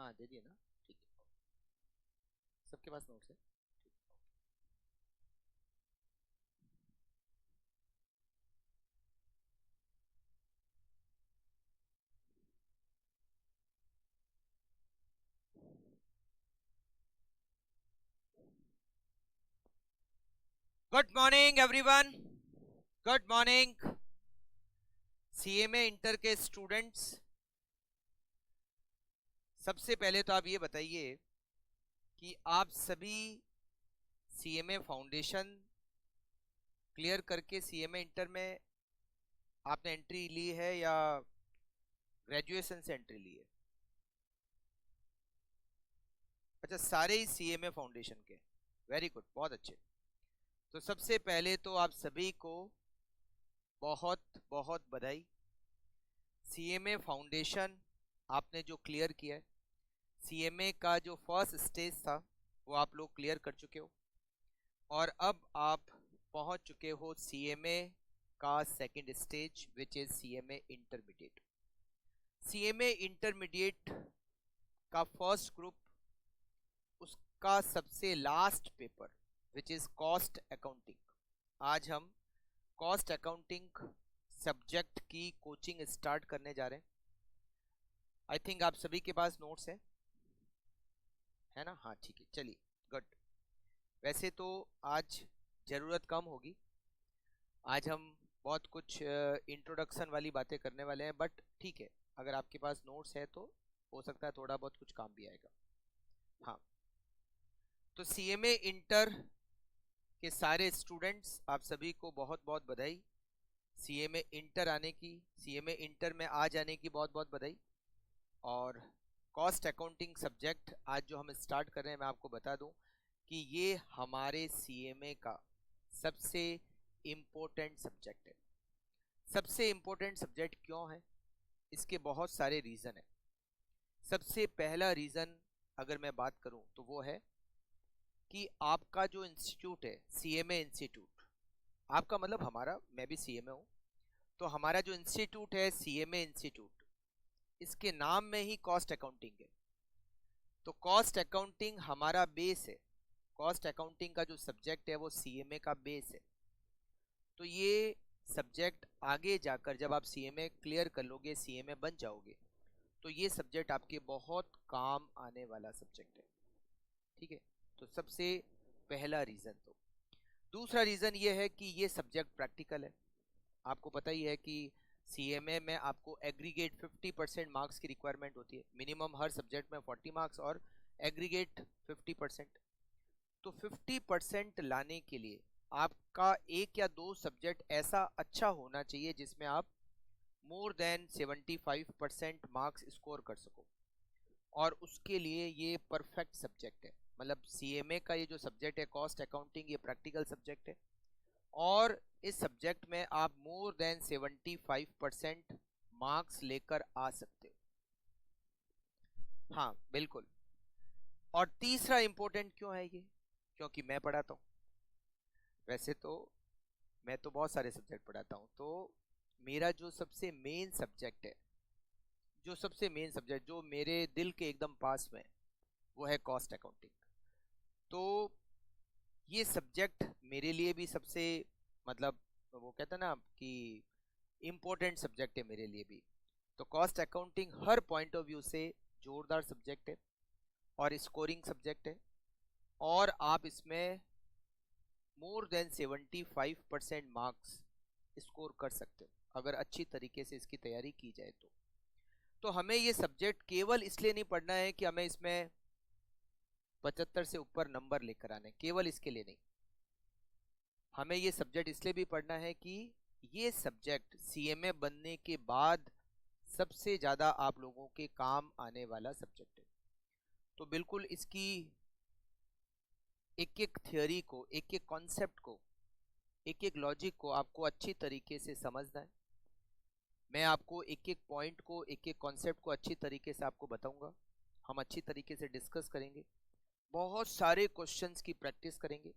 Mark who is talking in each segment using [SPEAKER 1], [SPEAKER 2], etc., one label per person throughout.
[SPEAKER 1] हाँ दे दिए ना। ठीक है, सबके पास नोट्स है। Good morning everyone. Good morning CMA inter के स्टूडेंट्स। सबसे पहले तो आप ये बताइए कि आप सभी सीएमए फाउंडेशन क्लियर करके सीएमए इंटर में आपने एंट्री ली है या ग्रेजुएशन से एंट्री ली है? अच्छा, सारे ही सीएमए फाउंडेशन के। वेरी गुड, बहुत अच्छे। तो सबसे पहले तो आप सभी को बहुत बहुत बधाई। सीएमए फाउंडेशन आपने जो क्लियर किया है, सीएमए का जो फर्स्ट स्टेज था वो आप लोग क्लियर कर चुके हो और अब आप पहुंच चुके हो सीएमए का second stage which is CMA intermediate. CMA intermediate का फर्स्ट ग्रुप, उसका सबसे last paper which is cost accounting. आज हम कॉस्ट अकाउंटिंग सब्जेक्ट की कोचिंग स्टार्ट करने जा रहे हैं। आई थिंक आप सभी के पास नोट्स है ना? हाँ ठीक है, चलिए गुड। वैसे तो आज ज़रूरत कम होगी, आज हम बहुत कुछ इंट्रोडक्शन वाली बातें करने वाले हैं, बट ठीक है, अगर आपके पास नोट्स है तो हो सकता है थोड़ा बहुत कुछ काम भी आएगा। हाँ, तो सीएमए इंटर के सारे स्टूडेंट्स, आप सभी को बहुत बहुत बधाई। सीएमए इंटर आने की, सीएमए इंटर में आ जाने की बहुत बहुत बधाई। और कॉस्ट अकाउंटिंग सब्जेक्ट आज जो हम स्टार्ट कर रहे हैं, मैं आपको बता दूं कि ये हमारे सीएमए का सबसे इम्पोर्टेंट सब्जेक्ट है। सबसे इम्पोर्टेंट सब्जेक्ट क्यों है? इसके बहुत सारे रीज़न है। सबसे पहला रीज़न अगर मैं बात करूं तो वो है कि आपका जो इंस्टीट्यूट है सीएमए इंस्टीट्यूट, आपका मतलब हमारा, मैं भी सीएमए हूं, तो हमारा जो इंस्टीट्यूट है सीएमए इंस्टीट्यूट, इसके नाम में ही कॉस्ट अकाउंटिंग है। तो कॉस्ट अकाउंटिंग हमारा बेस है। कॉस्ट अकाउंटिंग का जो सब्जेक्ट है वो सीएमए का बेस है। तो ये सब्जेक्ट आगे जाकर जब आप सीएमए क्लियर कर लोगे, सीएमए बन जाओगे, तो ये सब्जेक्ट आपके बहुत काम आने वाला सब्जेक्ट है। ठीक है, तो सबसे पहला रीज़न। तो दूसरा रीज़न ये है कि ये सब्जेक्ट प्रैक्टिकल है। आपको पता ही है कि सीएमए में आपको एग्रीगेट 50% मार्क्स की रिक्वायरमेंट होती है, मिनिमम हर सब्जेक्ट में 40 मार्क्स और एग्रीगेट 50%। तो 50% लाने के लिए आपका एक या दो सब्जेक्ट ऐसा अच्छा होना चाहिए जिसमें आप मोर देन 75% मार्क्स स्कोर कर सको, और उसके लिए ये परफेक्ट सब्जेक्ट है। मतलब सीएमए का ये जो सब्जेक्ट है कॉस्ट अकाउंटिंग, ये प्रैक्टिकल सब्जेक्ट है और इस सब्जेक्ट में आप मोर देन 75% मार्क्स लेकर आ सकते हो। हाँ बिल्कुल। और तीसरा इंपॉर्टेंट क्यों है ये? क्योंकि मैं पढ़ाता हूँ। वैसे तो मैं तो बहुत सारे सब्जेक्ट पढ़ाता हूँ, तो मेरा जो सबसे मेन सब्जेक्ट है, जो सबसे मेन सब्जेक्ट जो मेरे दिल के एकदम पास में, वो है कॉस्ट अकाउंटिंग। तो ये सब्जेक्ट मेरे लिए भी सबसे, मतलब वो कहते हैं ना कि इम्पोर्टेंट सब्जेक्ट है मेरे लिए भी। तो cost accounting her point of view से जोरदार सब्जेक्ट है और स्कोरिंग सब्जेक्ट है, और आप इसमें मोर देन 75% मार्क्स स्कोर कर सकते हो अगर अच्छी तरीके से इसकी तैयारी की जाए तो हमें ये सब्जेक्ट केवल इसलिए नहीं पढ़ना है कि हमें इसमें 75 से ऊपर नंबर लेकर आने, केवल इसके लिए नहीं। हमें ये सब्जेक्ट इसलिए भी पढ़ना है कि ये सब्जेक्ट सीएमए बनने के बाद सबसे ज़्यादा आप लोगों के काम आने वाला सब्जेक्ट है। तो बिल्कुल इसकी एक एक थियोरी को, एक एक कॉन्सेप्ट को, एक एक लॉजिक को आपको अच्छी तरीके से समझना है। मैं आपको एक एक पॉइंट को, एक एक कॉन्सेप्ट को अच्छी तरीके से आपको बताऊंगा। हम अच्छी तरीके से डिस्कस करेंगे, बहुत सारे क्वेश्चंस की प्रैक्टिस करेंगे,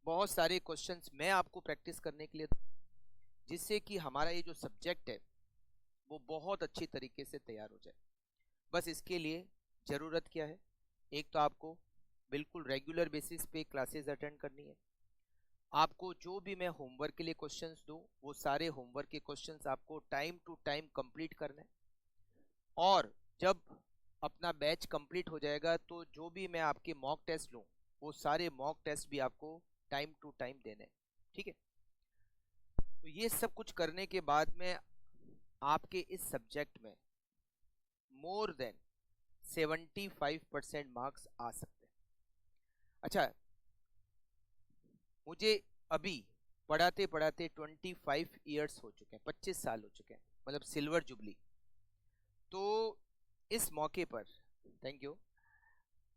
[SPEAKER 1] बहुत सारे क्वेश्चंस मैं आपको प्रैक्टिस करने के लिए, जिससे कि हमारा ये जो सब्जेक्ट है वो बहुत अच्छी तरीके से तैयार हो जाए। बस इसके लिए ज़रूरत क्या है? एक तो आपको बिल्कुल रेगुलर बेसिस पे क्लासेस अटेंड करनी है। आपको जो भी मैं होमवर्क के लिए क्वेश्चंस दूं वो सारे होमवर्क के क्वेश्चंस आपको टाइम टू टाइम कंप्लीट करना है। और जब अपना बैच कंप्लीट हो जाएगा तो जो भी मैं आपके मॉक टेस्ट लूं वो सारे मॉक टेस्ट भी आपको टाइम टू टाइम देने हैं। ठीक है, तो ये सब कुछ करने के बाद में आपके इस सब्जेक्ट में मोर देन 75% मार्क्स आ सकते हैं। अच्छा, मुझे अभी पढ़ाते पढ़ाते 25 ईयर्स हो चुके हैं, 25 साल हो चुके हैं, मतलब सिल्वर जुबली। तो इस मौके पर थैंक यू,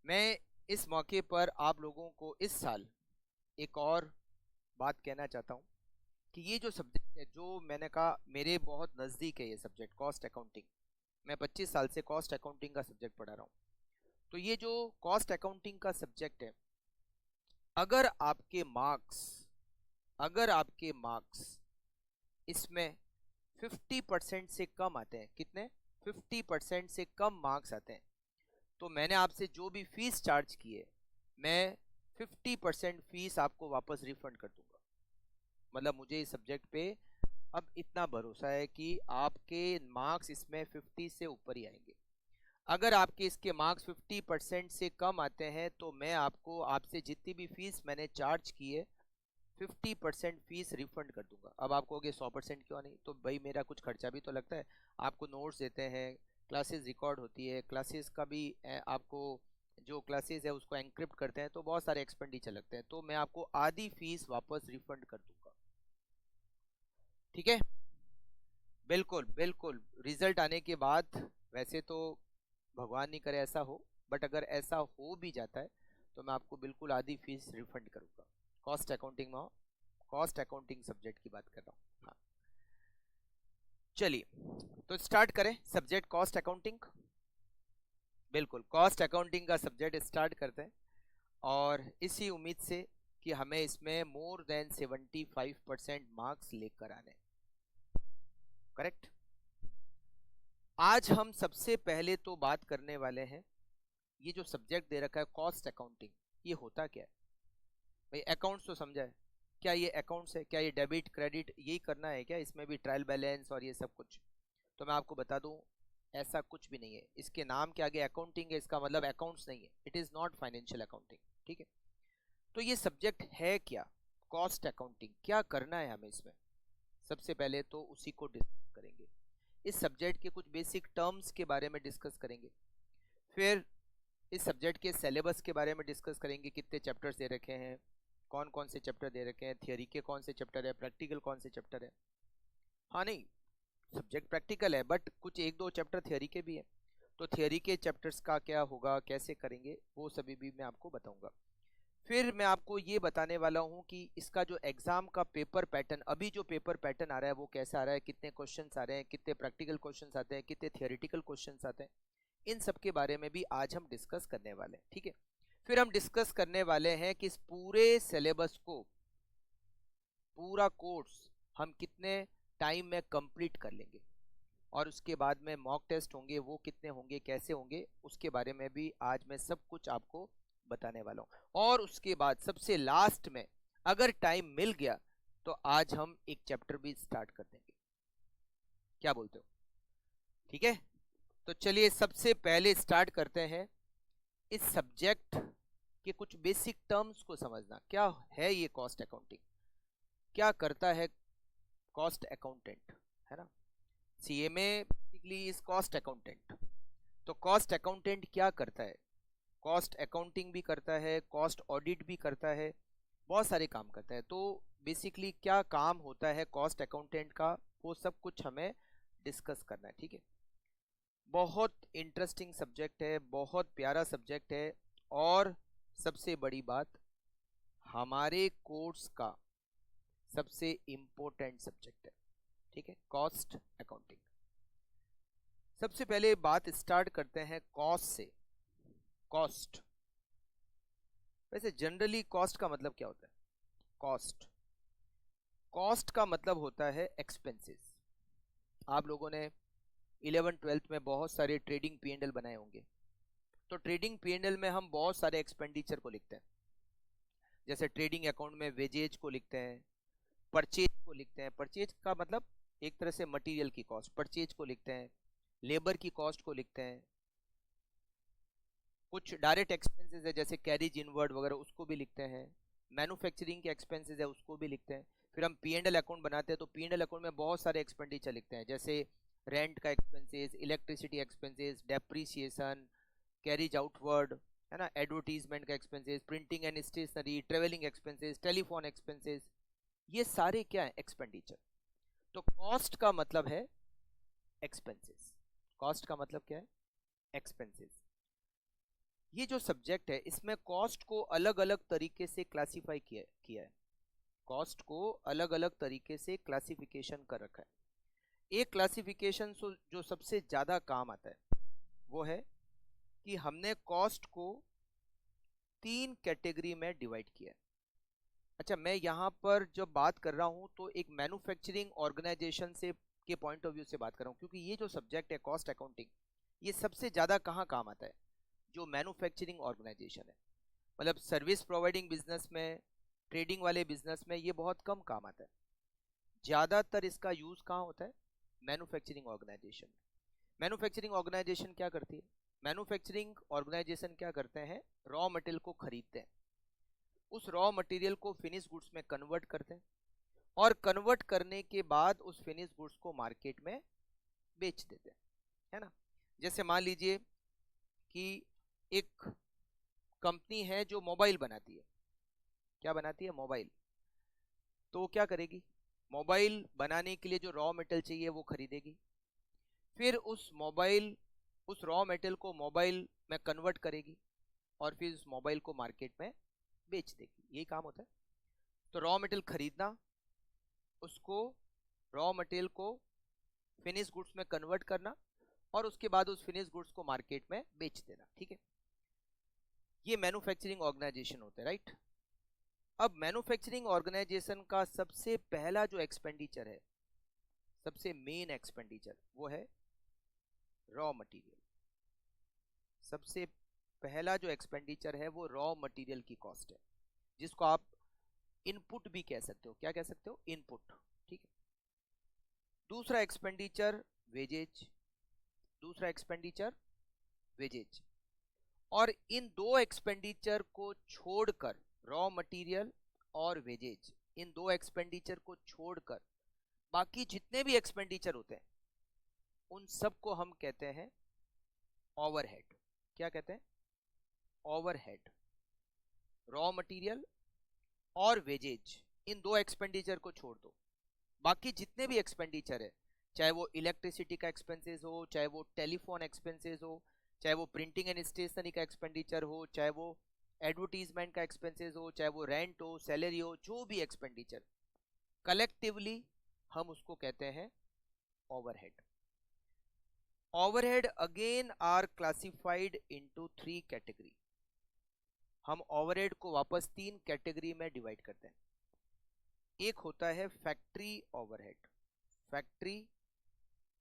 [SPEAKER 1] मैं इस मौके पर आप लोगों को इस साल एक और बात कहना चाहता हूँ कि ये जो सब्जेक्ट है, जो मैंने कहा मेरे बहुत नज़दीक है ये सब्जेक्ट कॉस्ट अकाउंटिंग। मैं 25 साल से कॉस्ट अकाउंटिंग का सब्जेक्ट पढ़ा रहा हूँ। तो ये जो कॉस्ट अकाउंटिंग का सब्जेक्ट है, अगर आपके मार्क्स अगर आपके मार्क्स इसमें 50% से कम आते हैं, कितने? 50% से कम मार्क्स आते हैं, तो मैंने आपसे जो भी फीस चार्ज की है मैं 50% फीस आपको वापस रिफंड कर दूंगा। मतलब मुझे इस सब्जेक्ट पे अब इतना भरोसा है कि आपके मार्क्स इसमें 50 से ऊपर ही आएंगे। अगर आपके इसके मार्क्स 50% से कम आते हैं तो मैं आपको आपसे जितनी भी फीस मैंने चार्ज की है 50% फीस रिफंड कर दूंगा। अब आप कहोगे 100% क्यों नहीं? तो भाई मेरा कुछ खर्चा भी तो लगता है। आपको नोट्स देते हैं, क्लासेस रिकॉर्ड होती है, क्लासेस का भी आपको जो क्लासेस है उसको एनक्रिप्ट करते हैं, तो बहुत सारे एक्सपेंडिचर लगते हैं। तो मैं आपको आधी फीस वापस रिफंड कर दूंगा। ठीक है, बिल्कुल बिल्कुल। रिजल्ट आने के बाद, वैसे तो भगवान नहीं करे ऐसा हो, बट अगर ऐसा हो भी जाता है तो मैं आपको बिल्कुल आधी फीस रिफंड करूंगा। कॉस्ट अकाउंटिंग में, कॉस्ट अकाउंटिंग सब्जेक्ट की बात कर रहा हूँ। हाँ, चलिए तो स्टार्ट करें सब्जेक्ट कॉस्ट अकाउंटिंग। बिल्कुल, कॉस्ट अकाउंटिंग का सब्जेक्ट स्टार्ट करते हैं, और इसी उम्मीद से कि हमें इसमें मोर देन 75% मार्क्स लेकर आने। करेक्ट। आज हम सबसे पहले तो बात करने वाले हैं, ये जो सब्जेक्ट दे रखा है कॉस्ट अकाउंटिंग, ये होता क्या है? भाई अकाउंट्स तो समझा है, क्या ये अकाउंट्स है? क्या ये डेबिट क्रेडिट यही करना है क्या? इसमें भी ट्रायल बैलेंस और ये सब कुछ? तो मैं आपको बता दूं, ऐसा कुछ भी नहीं है। इसके नाम के आगे अकाउंटिंग है, इसका मतलब अकाउंट्स नहीं है। It is not financial accounting. ठीक है, तो ये सब्जेक्ट है क्या? कॉस्ट अकाउंटिंग क्या करना है हमें इसमें? सबसे पहले तो उसी को डिस्कस करेंगे। इस सब्जेक्ट के कुछ बेसिक टर्म्स के बारे में डिस्कस करेंगे। फिर इस सब्जेक्ट के सिलेबस के बारे में डिस्कस करेंगे, कितने चैप्टर्स दे रखे हैं, कौन कौन से चैप्टर दे रखे हैं, थियोरी के कौन से चैप्टर है, प्रैक्टिकल कौन से चैप्टर है। हाँ नहीं, सब्जेक्ट प्रैक्टिकल है बट कुछ एक दो चैप्टर थियोरी के भी है। तो थियोरी के चैप्टर्स का क्या होगा, कैसे करेंगे, वो सभी भी मैं आपको बताऊंगा। फिर मैं आपको ये बताने वाला हूँ कि इसका जो एग्जाम का पेपर पैटर्न, अभी जो पेपर पैटर्न आ रहा है वो कैसा आ रहा है, कितने क्वेश्चंस आ रहे हैं, कितने प्रैक्टिकल क्वेश्चंस आते हैं, कितने थियोरिटिकल क्वेश्चंस आते हैं, इन सब के बारे में भी आज हम डिस्कस करने वाले हैं। ठीक है, फिर हम डिस्कस करने वाले हैं कि इस पूरे सिलेबस को, पूरा कोर्स हम कितने टाइम में कंप्लीट कर लेंगे, और उसके बाद में मॉक टेस्ट होंगे, वो कितने होंगे, कैसे होंगे, उसके बारे में भी आज मैं सब कुछ आपको बताने वाला हूँ। और उसके बाद सबसे लास्ट में अगर टाइम मिल गया तो आज हम एक चैप्टर भी स्टार्ट कर देंगे। क्या बोलते हो? ठीक है, तो चलिए सबसे पहले स्टार्ट करते हैं इस सब्जेक्ट के कुछ बेसिक टर्म्स को समझना। क्या है ये कॉस्ट अकाउंटिंग, क्या करता है कॉस्ट अकाउंटेंट, है ना? CMA basically is cost accountant. तो कॉस्ट अकाउंटेंट क्या करता है? कॉस्ट अकाउंटिंग भी करता है, कॉस्ट ऑडिट भी करता है, बहुत सारे काम करता है। तो बेसिकली क्या काम होता है कॉस्ट अकाउंटेंट का, वो सब कुछ हमें डिस्कस करना है। ठीक है, बहुत इंटरेस्टिंग सब्जेक्ट है, बहुत प्यारा सब्जेक्ट है, और सबसे बड़ी बात, हमारे कोर्स का सबसे इम्पोर्टेंट सब्जेक्ट है। ठीक है, कॉस्ट अकाउंटिंग। सबसे पहले बात स्टार्ट करते हैं कॉस्ट से। कॉस्ट, वैसे जनरली कॉस्ट का मतलब क्या होता है? कॉस्ट, कॉस्ट का मतलब होता है एक्सपेंसेस। आप लोगों ने 11th 12th में बहुत सारे ट्रेडिंग P&L बनाए होंगे। तो ट्रेडिंग P&L में हम बहुत सारे एक्सपेंडिचर को लिखते हैं, जैसे ट्रेडिंग अकाउंट में वेजेज को लिखते हैं, परचेज को लिखते हैं, परचेज का मतलब एक तरह से मटेरियल की कॉस्ट, परचेज को लिखते हैं, लेबर की कॉस्ट को लिखते हैं, कुछ डायरेक्ट एक्सपेंसेस है जैसे कैरिज इनवर्ड वगैरह उसको भी लिखते हैं, मैन्युफैक्चरिंग के एक्सपेंसेस है उसको भी लिखते हैं। फिर हम P&L अकाउंट बनाते हैं तो P&L अकाउंट में बहुत सारे एक्सपेंडिचर लिखते हैं, जैसे रेंट का expenses, electricity expenses, depreciation, carriage outward, है ना, एडवर्टीजमेंट का expenses, printing and stationery, travelling expenses, telephone expenses, ये सारे क्या है एक्सपेंडिचर। तो कॉस्ट का मतलब है एक्सपेंसेस, कॉस्ट का मतलब क्या है एक्सपेंसेस। ये जो सब्जेक्ट है इसमें कॉस्ट को अलग अलग तरीके से क्लासिफाई किया है, कॉस्ट को अलग अलग तरीके से क्लासिफिकेशन कर रखा है। एक क्लासिफिकेशन जो सबसे ज्यादा काम आता है वो है कि हमने कॉस्ट को 3 कैटेगरी में डिवाइड किया है। अच्छा, मैं यहाँ पर जब बात कर रहा हूँ तो एक मैन्युफैक्चरिंग ऑर्गेनाइजेशन से के पॉइंट ऑफ व्यू से बात कर रहा हूँ, क्योंकि ये जो सब्जेक्ट है कॉस्ट अकाउंटिंग, ये सबसे ज्यादा कहाँ काम आता है, जो मैन्युफैक्चरिंग ऑर्गेनाइजेशन है, मतलब सर्विस प्रोवाइडिंग बिजनेस में, ट्रेडिंग वाले बिजनेस में ये बहुत कम काम आता है। ज्यादातर इसका यूज कहाँ होता है, मैन्युफैक्चरिंग ऑर्गेनाइजेशन। मैन्युफैक्चरिंग ऑर्गेनाइजेशन क्या करती है, मैन्युफैक्चरिंग ऑर्गेनाइजेशन क्या करते हैं, रॉ मटेरियल को खरीदते हैं, उस रॉ मटेरियल को फिनिश गुड्स में कन्वर्ट करते हैं, और कन्वर्ट करने के बाद उस फिनिश गुड्स को मार्केट में बेच देते हैं, है ना। जैसे मान लीजिए कि एक कंपनी है जो मोबाइल बनाती है, क्या बनाती है, मोबाइल। तो वो क्या करेगी, मोबाइल बनाने के लिए जो रॉ मटेरियल चाहिए वो खरीदेगी, फिर उस रॉ मटेरियल को मोबाइल में कन्वर्ट करेगी, और फिर उस मोबाइल को मार्केट में बेच देगी, यही काम होता है। तो रॉ मटेरियल खरीदना, उसको रॉ मटेरियल को फिनिश गुड्स में कन्वर्ट करना, और उसके बाद उस फिनिश गुड्स को मार्केट में बेच देना, ठीक है। ये मैन्युफैक्चरिंग ऑर्गेनाइजेशन होते हैं, राइट। अब मैन्युफैक्चरिंग ऑर्गेनाइजेशन का सबसे पहला जो एक्सपेंडिचर है, सबसे मेन एक्सपेंडिचर, वो है रॉ मटेरियल। सबसे पहला जो एक्सपेंडिचर है वो रॉ मटेरियल की कॉस्ट है, जिसको आप इनपुट भी कह सकते हो, क्या कह सकते हो, इनपुट, ठीक है। दूसरा एक्सपेंडिचर वेजेज, दूसरा एक्सपेंडिचर वेजेज। और इन दो एक्सपेंडिचर को छोड़कर, रॉ मटेरियल और वेजेज, इन दो एक्सपेंडिचर को छोड़कर बाकी जितने भी एक्सपेंडिचर होते हैं उन सबको हम कहते हैं ओवरहेड। क्या कहते हैं, ओवरहेड। रॉ मटेरियल और वेजेज, इन दो एक्सपेंडिचर को छोड़ दो, बाकी जितने भी एक्सपेंडिचर है, चाहे वो इलेक्ट्रिसिटी का एक्सपेंसेस हो, चाहे वो टेलीफोन एक्सपेंसेस हो, चाहे वो प्रिंटिंग एंड स्टेशनरी का एक्सपेंडिचर हो, चाहे वो एडवर्टीजमेंट का एक्सपेंसेस हो, चाहे वो रेंट हो, सैलरी हो, जो भी एक्सपेंडिचर, कलेक्टिवली हम उसको कहते हैं overhead. Overhead again are classified into 3 category. हम ओवरहेड को वापस 3 कैटेगरी में डिवाइड करते हैं। एक होता है फैक्ट्री ओवरहेड, फैक्ट्री,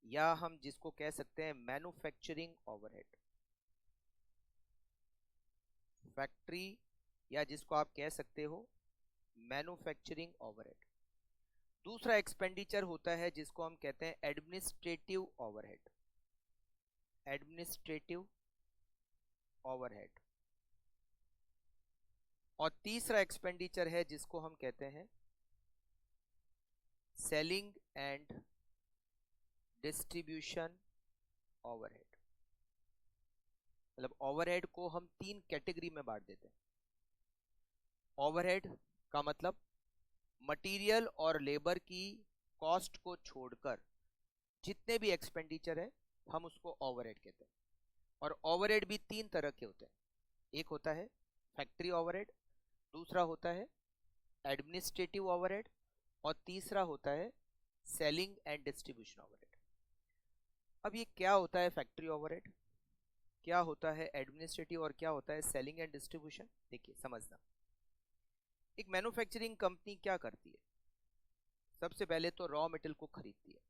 [SPEAKER 1] या हम जिसको कह सकते हैं मैन्युफैक्चरिंग ओवरहेड, फैक्ट्री, या जिसको आप कह सकते हो मैन्युफैक्चरिंग ओवरहेड। दूसरा एक्सपेंडिचर होता है जिसको हम कहते हैं एडमिनिस्ट्रेटिव ओवरहेड, एडमिनिस्ट्रेटिव ओवरहेड। और तीसरा एक्सपेंडिचर है जिसको हम कहते हैं सेलिंग एंड डिस्ट्रीब्यूशन ओवरहेड। मतलब ओवरहेड को हम 3 कैटेगरी में बांट देते हैं। ओवरहेड का मतलब मटेरियल और लेबर की कॉस्ट को छोड़कर जितने भी एक्सपेंडिचर है हम उसको ओवरहेड कहते हैं। और ओवरहेड भी 3 तरह के होते हैं, एक होता है फैक्ट्री ओवरहेड, दूसरा होता है एडमिनिस्ट्रेटिव ओवरहेड, और तीसरा होता है सेलिंग एंड डिस्ट्रीब्यूशन ओवरहेड। अब ये क्या होता है फैक्ट्री ओवरहेड, क्या होता है एडमिनिस्ट्रेटिव, और क्या होता है सेलिंग एंड डिस्ट्रीब्यूशन, देखिए समझना। एक मैन्युफैक्चरिंग कंपनी क्या करती है, सबसे पहले तो रॉ मटेरियल को खरीदती है।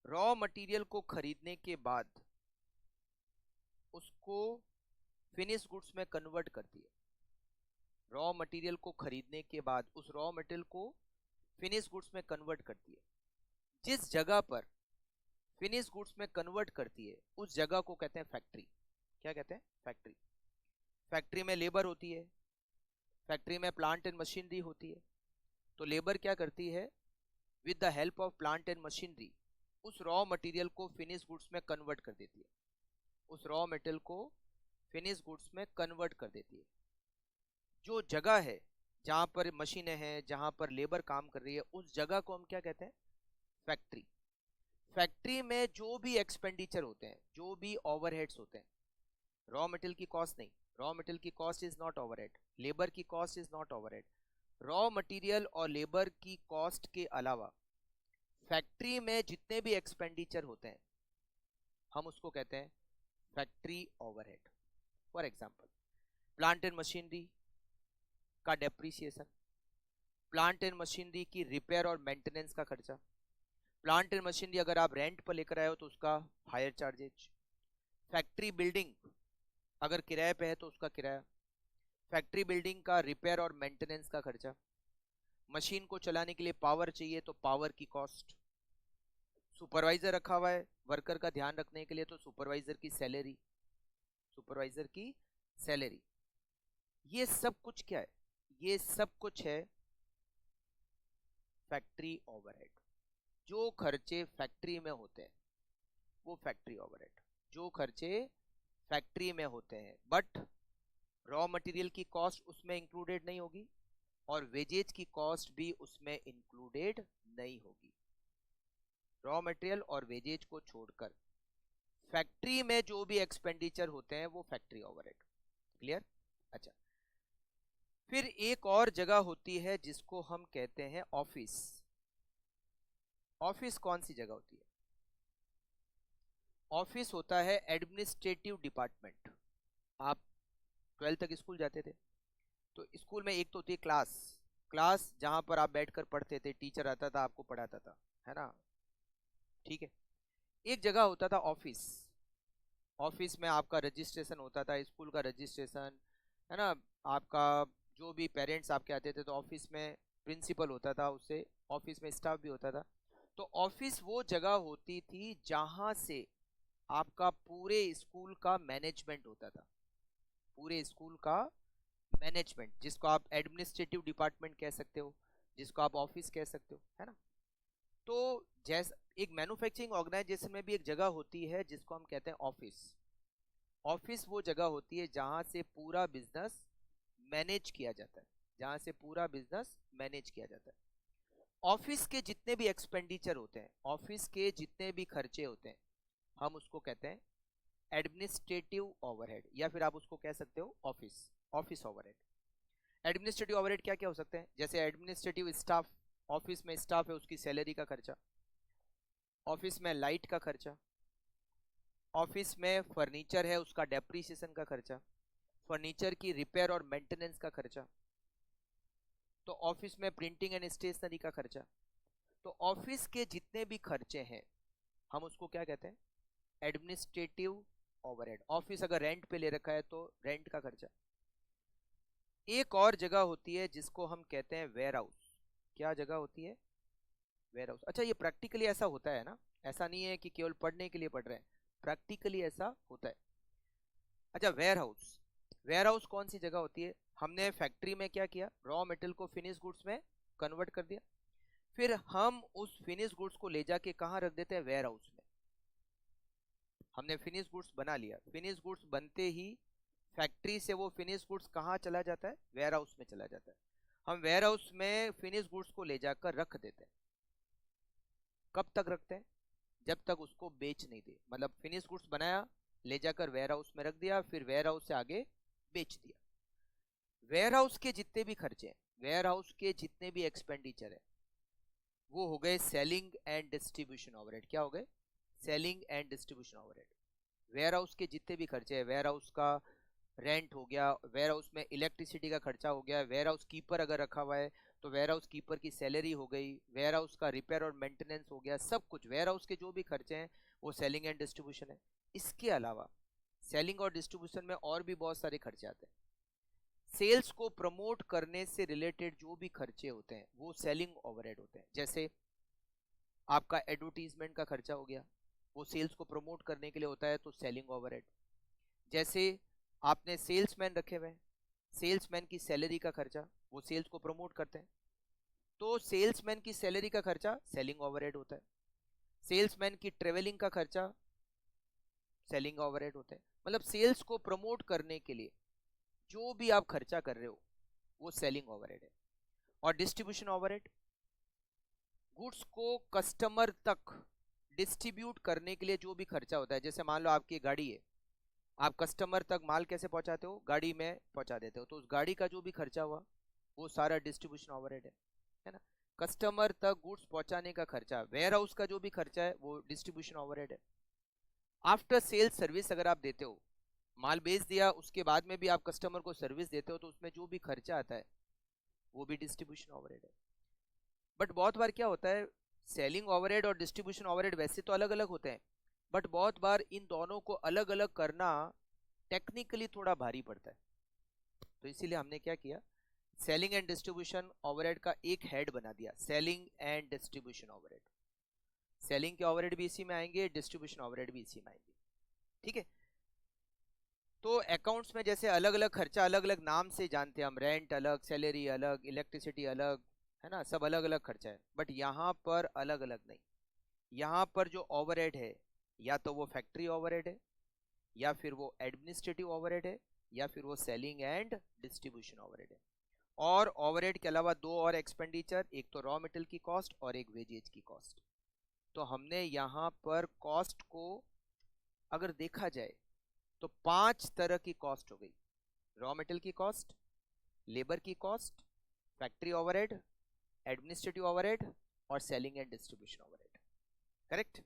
[SPEAKER 1] रॉ मटेरियल को खरीदने के बाद उसको फिनिश गुड्स में कन्वर्ट करती है। रॉ मटेरियल को खरीदने के बाद उस रॉ मटेरियल को फिनिश गुड्स में कन्वर्ट करती है। जिस जगह पर फिनिश गुड्स में कन्वर्ट करती है उस जगह को कहते हैं फैक्ट्री। क्या कहते हैं? फैक्ट्री। फैक्ट्री में लेबर होती है, फैक्ट्री में प्लांट एंड मशीनरी होती है। तो लेबर क्या करती है? With the help of plant and machinery उस रॉ मटेरियल को फिनिश गुड्स में कन्वर्ट कर देती है। उस रॉ मटेरियल को फिनिश गुड्स में कन्वर्ट कर देती है। जो जगह है जहां पर मशीनें हैं, जहां पर लेबर काम कर रही है, उस जगह को हम क्या कहते हैं? फैक्ट्री। फैक्ट्री में जो भी एक्सपेंडिचर होते हैं, जो भी ओवरहेड्स होते हैं, रॉ मटेरियल की कॉस्ट नहीं, रॉ मटेरियल की cost is not overhead, labour की cost is not overhead. Raw material और लेबर की कॉस्ट के अलावा फैक्ट्री में जितने भी एक्सपेंडिचर होते हैं हम उसको कहते हैं factory overhead. For example, plant and machinery का डेप्रिसिएशन, प्लांट एंड मशीनरी की रिपेयर और मेंटेनेंस का खर्चा, प्लांट एंड मशीनरी अगर आप रेंट पर लेकर आए हो तो उसका हायर चार्जेज, फैक्ट्री बिल्डिंग अगर किराए पे है तो उसका किराया, फैक्ट्री बिल्डिंग का रिपेयर और मेंटेनेंस का खर्चा, मशीन को चलाने के लिए पावर चाहिए तो पावर की कॉस्ट, सुपरवाइजर रखा हुआ है वर्कर का ध्यान रखने के लिए तो सुपरवाइजर की सैलरी, सुपरवाइजर की सैलरी। ये सब कुछ क्या है? ये सब कुछ है फैक्ट्री ओवरहेड। जो खर्चे फैक्ट्री में होते हैं वो फैक्ट्री ओवरहेड। जो खर्चे फैक्ट्री में होते हैं बट रॉ मटेरियल की कॉस्ट उसमें इंक्लूडेड नहीं होगी और वेजेज की कॉस्ट भी उसमें इंक्लूडेड नहीं होगी। रॉ मटेरियल और वेजेज को छोड़कर फैक्ट्री में जो भी एक्सपेंडिचर होते हैं वो फैक्ट्री ओवरहेड। क्लियर? अच्छा, फिर एक और जगह होती है जिसको हम कहते हैं ऑफिस। ऑफिस कौन सी जगह होती है? ऑफिस होता है एडमिनिस्ट्रेटिव डिपार्टमेंट। आप 12th तक स्कूल जाते थे तो स्कूल में एक तो होती है क्लास, क्लास जहां पर आप बैठकर पढ़ते थे, टीचर आता था आपको पढ़ाता था, है ना? ठीक है। एक जगह होता था ऑफिस। ऑफिस में आपका रजिस्ट्रेशन होता था, स्कूल का रजिस्ट्रेशन, है ना? आपका जो भी पेरेंट्स आपके आते थे तो ऑफिस में प्रिंसिपल होता था, उससे ऑफिस में स्टाफ भी होता था। तो ऑफिस वो जगह होती थी जहां से आपका पूरे स्कूल का मैनेजमेंट होता था। पूरे स्कूल का मैनेजमेंट, जिसको आप एडमिनिस्ट्रेटिव डिपार्टमेंट कह सकते हो, जिसको आप ऑफिस कह सकते हो, है ना? तो जैसा एक मैन्युफैक्चरिंग ऑर्गेनाइजेशन में भी एक जगह होती है जिसको हम कहते हैं ऑफिस। ऑफिस वो जगह होती है जहां से पूरा बिजनेस मैनेज किया जाता है, जहां से पूरा बिजनेस मैनेज किया जाता है। ऑफिस के जितने भी एक्सपेंडिचर होते हैं, ऑफिस के जितने भी खर्चे होते हैं, हम उसको कहते हैं एडमिनिस्ट्रेटिव ओवरहेड, या फिर आप उसको कह सकते हो office, office overhead. Administrative overhead क्या क्या हो सकते हैं? जैसे एडमिनिस्ट्रेटिव स्टाफ, ऑफिस में स्टाफ है उसकी सैलरी का खर्चा, ऑफिस में लाइट का खर्चा, ऑफिस में फर्नीचर है उसका डेप्रिसिएशन का खर्चा, फर्नीचर की रिपेयर और मेंटेनेंस का खर्चा, तो ऑफिस में प्रिंटिंग एंड स्टेशनरी का खर्चा। तो ऑफिस के जितने भी खर्चे हैं हम उसको क्या कहते हैं? Administrative overhead. ऑफिस अगर रेंट पे ले रखा है तो रेंट का खर्चा। एक और जगह होती है जिसको हम कहते हैं वेयर हाउस। क्या जगह होती है? Warehouse. अच्छा, ये प्रैक्टिकली ऐसा होता है ना, ऐसा नहीं है कि केवल पढ़ने के लिए पढ़ रहे हैं, प्रैक्टिकली ऐसा होता है। अच्छा, वेयर हाउस, वेयर हाउस कौन सी जगह होती है? हमने फैक्ट्री में क्या किया? रॉ मटेरियल को फिनिश गुड्स में कन्वर्ट कर दिया, फिर हम उस फिनिश गुड्स को ले जाके कहाँ रख देते हैं? वेयर हाउस में। हमने फिनिश गुड्स बना लिया, फिनिश गुड्स बनते ही फैक्ट्री से वो फिनिश गुड्स कहाँ चला जाता है? वेयर हाउस में चला जाता है। हम वेयर हाउस में फिनिश गुड्स को ले जाकर रख देते हैं। कब तक रखते हैं? जब तक उसको बेच नहीं दे। मतलब फिनिश गुड्स बनाया, ले जाकर वेयर हाउस में रख दिया, फिर वेयर हाउस से आगे बेच दिया। वेयर हाउस के जितने भी खर्चे हैं, वेयर हाउस के जितने भी एक्सपेंडिचर है, वो हो गए सेलिंग एंड डिस्ट्रीब्यूशन ओवरहेड। क्या हो गए? Selling and distribution overhead. Warehouse के जितने भी खर्चे हैं, वेयर हाउस का रेंट हो गया, वेयर हाउस में इलेक्ट्रिसिटी का खर्चा हो गया, वेयर हाउस कीपर अगर रखा हुआ है तो वेयर हाउस कीपर की सैलरी हो गई, वेयर हाउस का रिपेयर और मेंटेनेंस हो गया, सब कुछ वेयर हाउस के जो भी खर्चे हैं वो सेलिंग एंड डिस्ट्रीब्यूशन है। इसके अलावा सेलिंग और डिस्ट्रीब्यूशन में और भी बहुत सारे खर्चे आते हैं। सेल्स को प्रमोट करने से रिलेटेड जो भी खर्चे होते हैं वो सेलिंग ओवरहेड होते हैं। जैसे आपका एडवर्टीजमेंट का खर्चा हो गया, वो सेल्स को प्रमोट करने के लिए होता है, तो सेलिंग ओवरहेड। जैसे आपने सेल्समैन रखे हुए हैं, सेल्समैन की सैलरी का खर्चा, वो सेल्स को प्रमोट करते हैं, तो सेल्समैन की सैलरी का खर्चा सेलिंग ओवरहेड होता है। सेल्समैन की ट्रेवलिंग का खर्चा सेलिंग ओवरहेड होता है। मतलब सेल्स को प्रमोट करने के लिए जो भी आप खर्चा कर रहे हो वो सेलिंग ओवरहेड है। और डिस्ट्रीब्यूशन ओवरहेड, गुड्स को कस्टमर तक डिस्ट्रीब्यूट करने के लिए जो भी खर्चा होता है। जैसे मान लो आपकी गाड़ी है, आप कस्टमर तक माल कैसे पहुंचाते हो, गाड़ी में पहुंचा देते हो, तो उस गाड़ी का जो भी खर्चा हुआ वो सारा डिस्ट्रीब्यूशन ओवरहेड है ना। कस्टमर तक गुड्स पहुंचाने का खर्चा, वेयर हाउस का जो भी खर्चा है वो डिस्ट्रीब्यूशन ओवरहेड है। आफ्टर सेल्स सर्विस अगर आप देते हो, माल बेच दिया उसके बाद में भी आप कस्टमर को सर्विस देते हो, तो उसमें जो भी खर्चा आता है वो भी डिस्ट्रीब्यूशन ओवरहेड है। बट बहुत बार क्या होता है, सेलिंग ओवरहेड और डिस्ट्रीब्यूशन ओवरहेड वैसे तो अलग अलग होते हैं, बट बहुत बार इन दोनों को अलग अलग करना टेक्निकली थोड़ा भारी पड़ता है। तो इसीलिए हमने क्या किया, सेलिंग एंड डिस्ट्रीब्यूशन ओवरहेड का एक हेड बना दिया, selling and distribution overhead. Selling के ओवरहेड भी इसी में आएंगे, डिस्ट्रीब्यूशन ओवरहेड भी इसी में आएंगे, ठीक है। तो अकाउंट्स में जैसे अलग अलग खर्चा अलग अलग नाम से जानते हैं हम, रेंट अलग, सैलरी अलग, इलेक्ट्रिसिटी अलग, है ना, सब अलग अलग खर्चा है। बट यहाँ पर अलग अलग नहीं, यहाँ पर जो ओवरहेड है या तो वो फैक्ट्री ओवरहेड है, या फिर वो एडमिनिस्ट्रेटिव ओवरहेड है, या फिर वो सेलिंग एंड डिस्ट्रीब्यूशन ओवरहेड है। और ओवरहेड के अलावा दो और एक्सपेंडिचर, एक तो रॉ मटेरियल की कॉस्ट और एक वेजेज की कॉस्ट। तो हमने यहाँ पर कॉस्ट को अगर देखा जाए तो 5 तरह की कॉस्ट हो गई, रॉ मटेरियल की कॉस्ट, लेबर की cost, factory overhead, administrative overhead और selling and distribution overhead. Correct.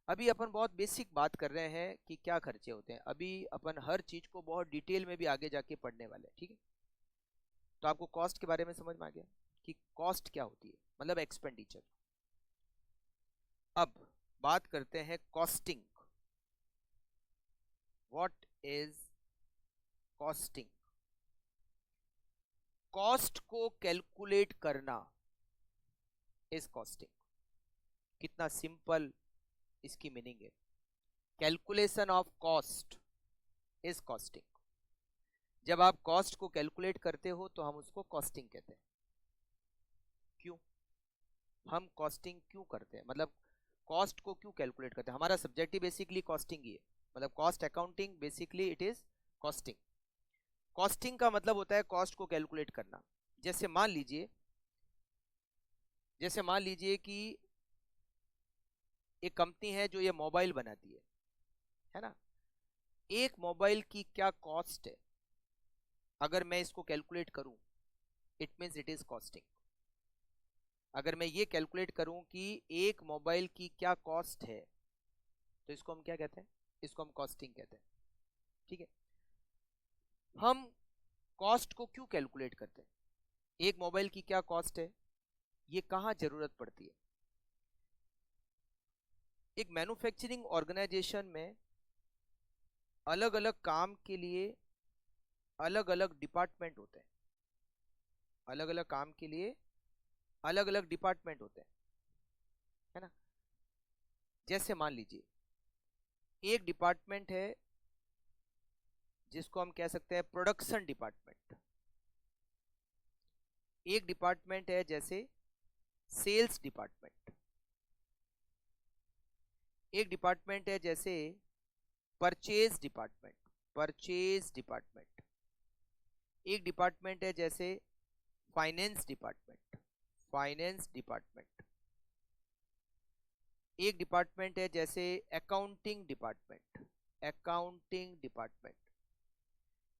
[SPEAKER 1] अभी अपन बहुत बेसिक बात कर रहे हैं कि क्या खर्चे होते हैं, अभी अपन हर चीज को बहुत डिटेल में भी आगे जाके पढ़ने वाले हैं, ठीक है। तो आपको कॉस्ट के बारे में समझ में आ गया कि कॉस्ट क्या होती है, मतलब एक्सपेंडिचर। अब बात करते हैं costing. What is costing? Cost को कैलकुलेट करना इज कॉस्टिंग। कितना सिंपल इसकी मीनिंग है, calculation of cost is costing. जब आप कॉस्ट को कैलकुलेट करते हो तो हम उसको कॉस्टिंग कहते हैं। क्यों हम कॉस्टिंग क्यों करते हैं, मतलब कॉस्ट को क्यों कैलकुलेट करते हैं? हमारा सब्जेक्ट ही बेसिकली कॉस्टिंग ही है, मतलब cost accounting basically it is costing. Costing का मतलब होता है कॉस्ट को कैलकुलेट करना। जैसे मान लीजिए कि एक कंपनी है जो ये मोबाइल बनाती है ना। एक मोबाइल की क्या कॉस्ट है, अगर मैं इसको कैलकुलेट करूं, it means it is costing. अगर मैं ये कैलकुलेट करूं कि एक मोबाइल की क्या कॉस्ट है, तो इसको हम क्या कहते हैं, इसको हम कॉस्टिंग कहते हैं, ठीक है। हम कॉस्ट को क्यों कैलकुलेट करते हैं, एक मोबाइल की क्या कॉस्ट है, ये कहां जरूरत पड़ती है? एक मैन्युफैक्चरिंग ऑर्गेनाइजेशन में अलग अलग काम के लिए अलग अलग डिपार्टमेंट होते हैं, अलग अलग काम के लिए अलग अलग डिपार्टमेंट होते हैं, है ना। जैसे मान लीजिए एक डिपार्टमेंट है जिसको हम कह सकते हैं प्रोडक्शन डिपार्टमेंट, एक डिपार्टमेंट है जैसे सेल्स डिपार्टमेंट, एक डिपार्टमेंट है जैसे परचेज डिपार्टमेंट, एक डिपार्टमेंट है जैसे फाइनेंस डिपार्टमेंट, एक डिपार्टमेंट है जैसे अकाउंटिंग डिपार्टमेंट,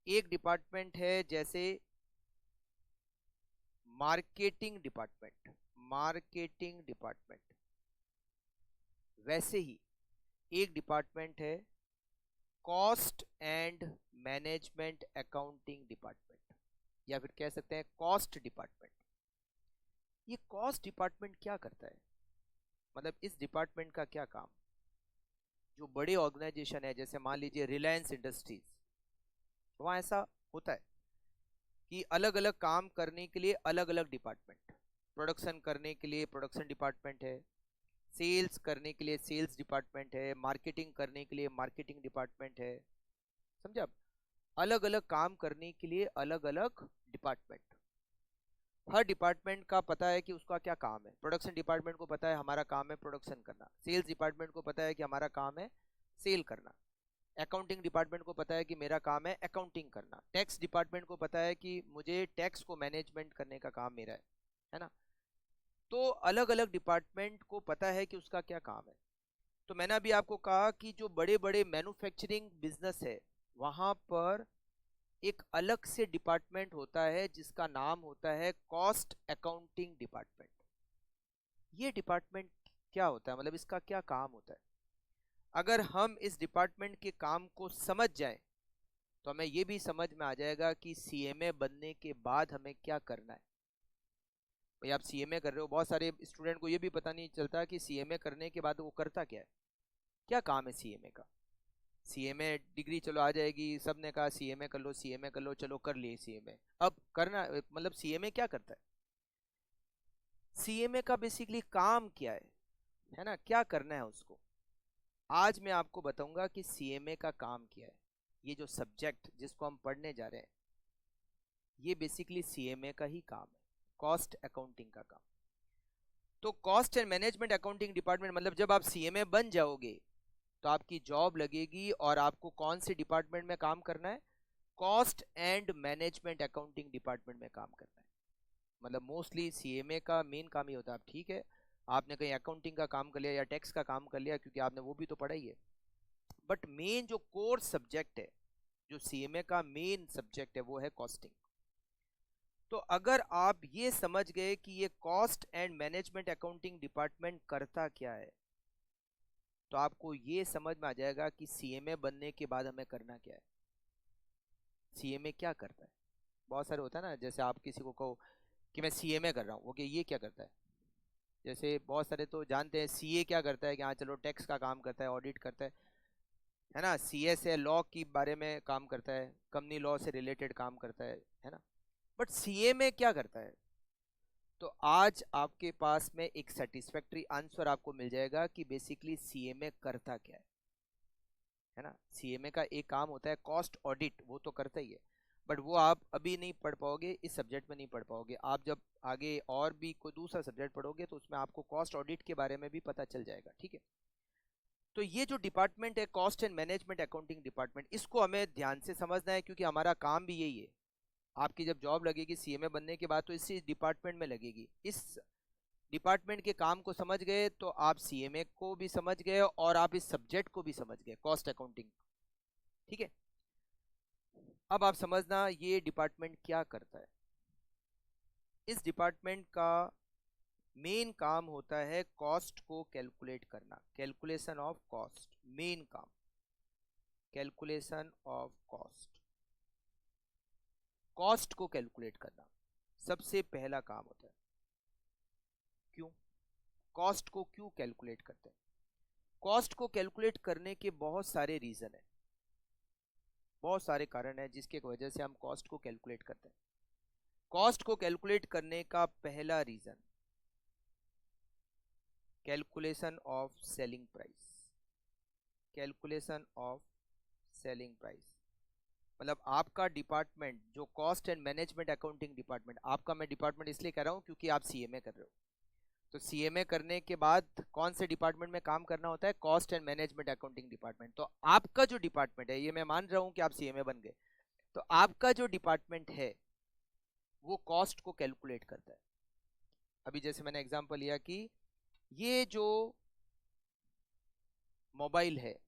[SPEAKER 1] एक डिपार्टमेंट है जैसे मार्केटिंग डिपार्टमेंट। वैसे ही एक डिपार्टमेंट है cost and management accounting department, या फिर कह सकते हैं कॉस्ट डिपार्टमेंट। ये कॉस्ट डिपार्टमेंट क्या करता है, मतलब इस डिपार्टमेंट का क्या काम? जो बड़े ऑर्गेनाइजेशन है, जैसे मान लीजिए रिलायंस इंडस्ट्रीज, वहाँ ऐसा होता है कि अलग अलग काम करने के लिए अलग अलग डिपार्टमेंट, प्रोडक्शन करने के लिए प्रोडक्शन डिपार्टमेंट है, सेल्स करने के लिए सेल्स डिपार्टमेंट है, मार्केटिंग करने के लिए मार्केटिंग डिपार्टमेंट है, समझे आप? अलग अलग काम करने के लिए अलग अलग डिपार्टमेंट। हर डिपार्टमेंट का पता है कि उसका क्या काम है। प्रोडक्शन डिपार्टमेंट को पता है हमारा काम है प्रोडक्शन करना, सेल्स डिपार्टमेंट को पता है कि हमारा काम है सेल करना, अकाउंटिंग डिपार्टमेंट को पता है कि मेरा काम है अकाउंटिंग करना, टैक्स डिपार्टमेंट को पता है कि मुझे टैक्स को मैनेजमेंट करने का काम मेरा है ना? तो अलग अलग डिपार्टमेंट को पता है कि उसका क्या काम है। तो मैंने अभी आपको कहा कि जो बड़े बड़े मैन्युफैक्चरिंग बिजनेस है, वहां पर एक अलग से डिपार्टमेंट होता है जिसका नाम होता है कॉस्ट अकाउंटिंग डिपार्टमेंट। ये डिपार्टमेंट क्या होता है, मतलब इसका क्या काम होता है? अगर हम इस डिपार्टमेंट के काम को समझ जाएं तो हमें ये भी समझ में आ जाएगा कि सीएमए बनने के बाद हमें क्या करना है। भाई आप सीएमए कर रहे हो, बहुत सारे स्टूडेंट को ये भी पता नहीं चलता कि सीएमए करने के बाद वो करता क्या है, क्या काम है सीएमए का। सीएमए डिग्री चलो आ जाएगी, सबने कहा सीएमए कर लो सीएमए कर लो, चलो कर लिए सीएमए। अब करना मतलब सीएमए क्या करता है, सीएमए का बेसिकली काम क्या है ना, क्या करना है उसको। आज मैं आपको बताऊंगा कि सीएमए का काम क्या है। ये जो सब्जेक्ट जिसको हम पढ़ने जा रहे हैं, ये बेसिकली सीएमए का ही काम है, कॉस्ट अकाउंटिंग का काम। तो cost and management accounting department मतलब जब आप सीएमए बन जाओगे तो आपकी जॉब लगेगी और आपको कौन से डिपार्टमेंट में काम करना है, cost and management accounting department में काम करना है। मतलब मोस्टली सीएमए का मेन काम ही होता है। आप ठीक है, आपने कहीं अकाउंटिंग का काम कर लिया या टैक्स का काम कर लिया, क्योंकि आपने वो भी तो पढ़ा ही है, बट मेन जो कोर सब्जेक्ट है, जो सीएमए का मेन सब्जेक्ट है, वो है कॉस्टिंग। तो अगर आप ये समझ गए कि ये cost and management accounting department करता क्या है, तो आपको ये समझ में आ जाएगा कि सीएमए बनने के बाद हमें करना क्या है। सीएमए क्या करता है, बहुत सारे होता है ना, जैसे आप किसी को कहो कि मैं सीएमए कर रहा हूँ, ओके ये क्या करता है। जैसे बहुत सारे तो जानते हैं सीए क्या करता है, कि हाँ चलो टैक्स का काम करता है, ऑडिट करता है ना। सीएस है, लॉ के बारे में काम करता है, कंपनी लॉ से रिलेटेड काम करता है ना। बट सीएमए क्या करता है, तो आज आपके पास में एक सेटिस्फैक्टरी आंसर आपको मिल जाएगा कि बेसिकली सीएमए करता क्या है ना। सीएमए का एक काम होता है कॉस्ट ऑडिट, वो तो करता ही है, बट वो आप अभी नहीं पढ़ पाओगे, इस सब्जेक्ट में नहीं पढ़ पाओगे। आप जब आगे और भी कोई दूसरा सब्जेक्ट पढ़ोगे तो उसमें आपको कॉस्ट ऑडिट के बारे में भी पता चल जाएगा, ठीक है। तो ये जो डिपार्टमेंट है cost and management accounting department, इसको हमें ध्यान से समझना है, क्योंकि हमारा काम भी यही है। आपकी जब जॉब लगेगी सीएमए बनने के बाद तो इसी डिपार्टमेंट में लगेगी। इस डिपार्टमेंट के काम को समझ गए तो आप सीएमए को भी समझ गए और आप इस सब्जेक्ट को भी समझ गए, कॉस्ट अकाउंटिंग, ठीक है। अब आप समझना ये डिपार्टमेंट क्या करता है। इस डिपार्टमेंट का मेन काम होता है कॉस्ट को कैलकुलेट करना, कैलकुलेशन ऑफ कॉस्ट, मेन काम कैलकुलेशन ऑफ कॉस्ट, कॉस्ट को कैलकुलेट करना सबसे पहला काम होता है। क्यों कॉस्ट को क्यों कैलकुलेट करते हैं? कॉस्ट को कैलकुलेट करने के बहुत सारे रीजन है, बहुत सारे कारण है जिसके वजह से हम कॉस्ट को कैलकुलेट करते हैं। कॉस्ट को कैलकुलेट करने का पहला reason, calculation of selling price, calculation of selling price. मतलब आपका डिपार्टमेंट जो cost and management accounting department, आपका मैं डिपार्टमेंट इसलिए कह रहा हूं क्योंकि आप सीएमए कर रहे हो। तो सीएमए करने के बाद कौन से डिपार्टमेंट में काम करना होता है, cost and management accounting department. तो आपका जो डिपार्टमेंट है, ये मैं मान रहा हूं कि आप सीएमए बन गए, तो आपका जो डिपार्टमेंट है वो कॉस्ट को कैलकुलेट करता है। अभी जैसे मैंने एग्जांपल लिया कि ये जो मोबाइल है,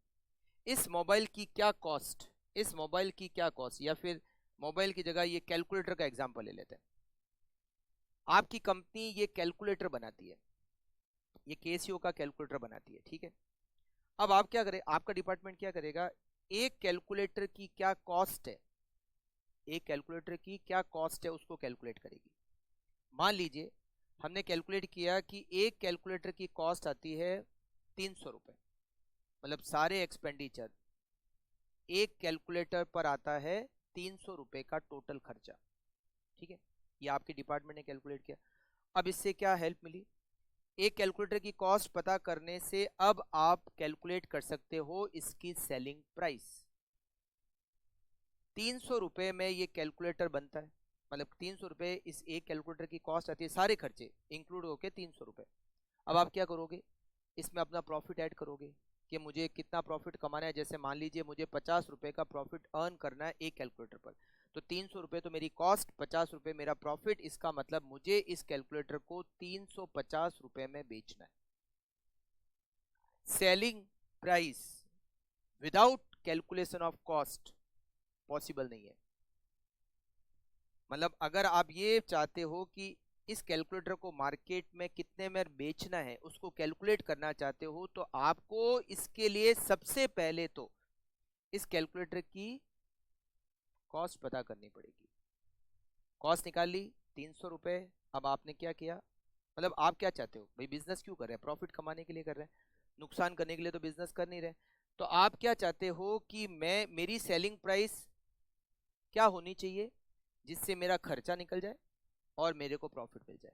[SPEAKER 1] इस मोबाइल की क्या कॉस्ट, इस मोबाइल की क्या कॉस्ट, या फिर मोबाइल की जगह ये कैलकुलेटर का एग्जांपल ले लेते हैं। आपकी कंपनी ये कैलकुलेटर बनाती है, ये केसीओ का कैलकुलेटर बनाती है, ठीक है। अब आप क्या करें, आपका डिपार्टमेंट क्या करेगा, एक कैलकुलेटर की क्या कॉस्ट है, एक कैलकुलेटर की क्या कॉस्ट है उसको कैलकुलेट करेगी। मान लीजिए हमने कैलकुलेट किया कि एक कैलकुलेटर की कॉस्ट आती है 300 रुपये, मतलब सारे एक्सपेंडिचर एक कैलकुलेटर पर आता है 300 रुपए का टोटल खर्चा। ठीक है, ये आपके डिपार्टमेंट ने कैलकुलेट किया। अब इससे क्या हेल्प मिली, एक कैलकुलेटर की कॉस्ट पता करने से अब आप कैलकुलेट कर सकते हो इसकी सेलिंग प्राइस। 300 रुपए में ये कैलकुलेटर बनता है, मतलब 300 रुपए इस एक कैलकुलेटर की कॉस्ट आती है, सारे खर्चे इंक्लूड होके 300 रुपए। अब आप क्या करोगे, इसमें अपना प्रॉफिट ऐड करोगे कि मुझे कितना प्रॉफिट कमाना है। जैसे मान लीजिए मुझे 50 रुपए का प्रॉफिट अर्न करना है एक कैलकुलेटर पर, तो 300 रुपए तो मेरी कॉस्ट, 50 रुपए मेरा प्रॉफिट। इसका मतलब मुझे इस कैलकुलेटर को 350 रुपए में बेचना है। Selling price without calculation of cost possible नहीं है। मतलब अगर आप ये चाहते हो कि इस कैलकुलेटर को मार्केट में कितने में बेचना है, उसको कैलकुलेट करना चाहते हो, तो आपको इसके लिए सबसे पहले तो इस कैलकुलेटर की कॉस्ट पता करनी पड़ेगी। कॉस्ट निकाल ली 300 रुपए। अब आपने क्या किया, मतलब आप क्या चाहते हो भाई, बिजनेस क्यों कर रहे हैं, प्रॉफिट कमाने के लिए कर रहे हैं, नुकसान करने के लिए तो बिजनेस कर नहीं रहे। तो आप क्या चाहते हो कि मेरी सेलिंग प्राइस क्या होनी चाहिए जिससे मेरा खर्चा निकल जाए और मेरे को प्रॉफिट मिल जाए।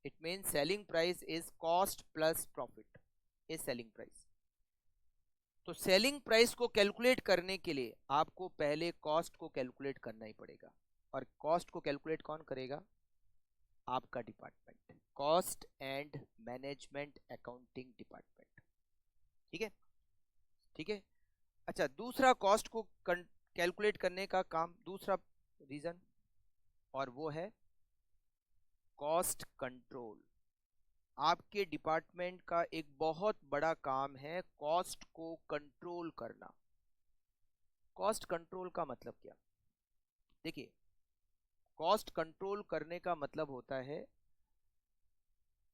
[SPEAKER 1] It mean selling price is cost plus profit is selling price. तो सेलिंग प्राइस को कैलकुलेट करने के लिए आपको पहले कॉस्ट को कैलकुलेट करना ही पड़ेगा। और कॉस्ट को कैलकुलेट कौन करेगा, आपका department, cost and management accounting department. ठीक है, ठीक है। अच्छा, दूसरा कॉस्ट को कैलकुलेट करने का काम, दूसरा रीजन, और वो है कॉस्ट कंट्रोल। आपके डिपार्टमेंट का एक बहुत बड़ा काम है कॉस्ट को कंट्रोल करना। कॉस्ट कंट्रोल का मतलब क्या, देखिए, कॉस्ट कंट्रोल करने का मतलब होता है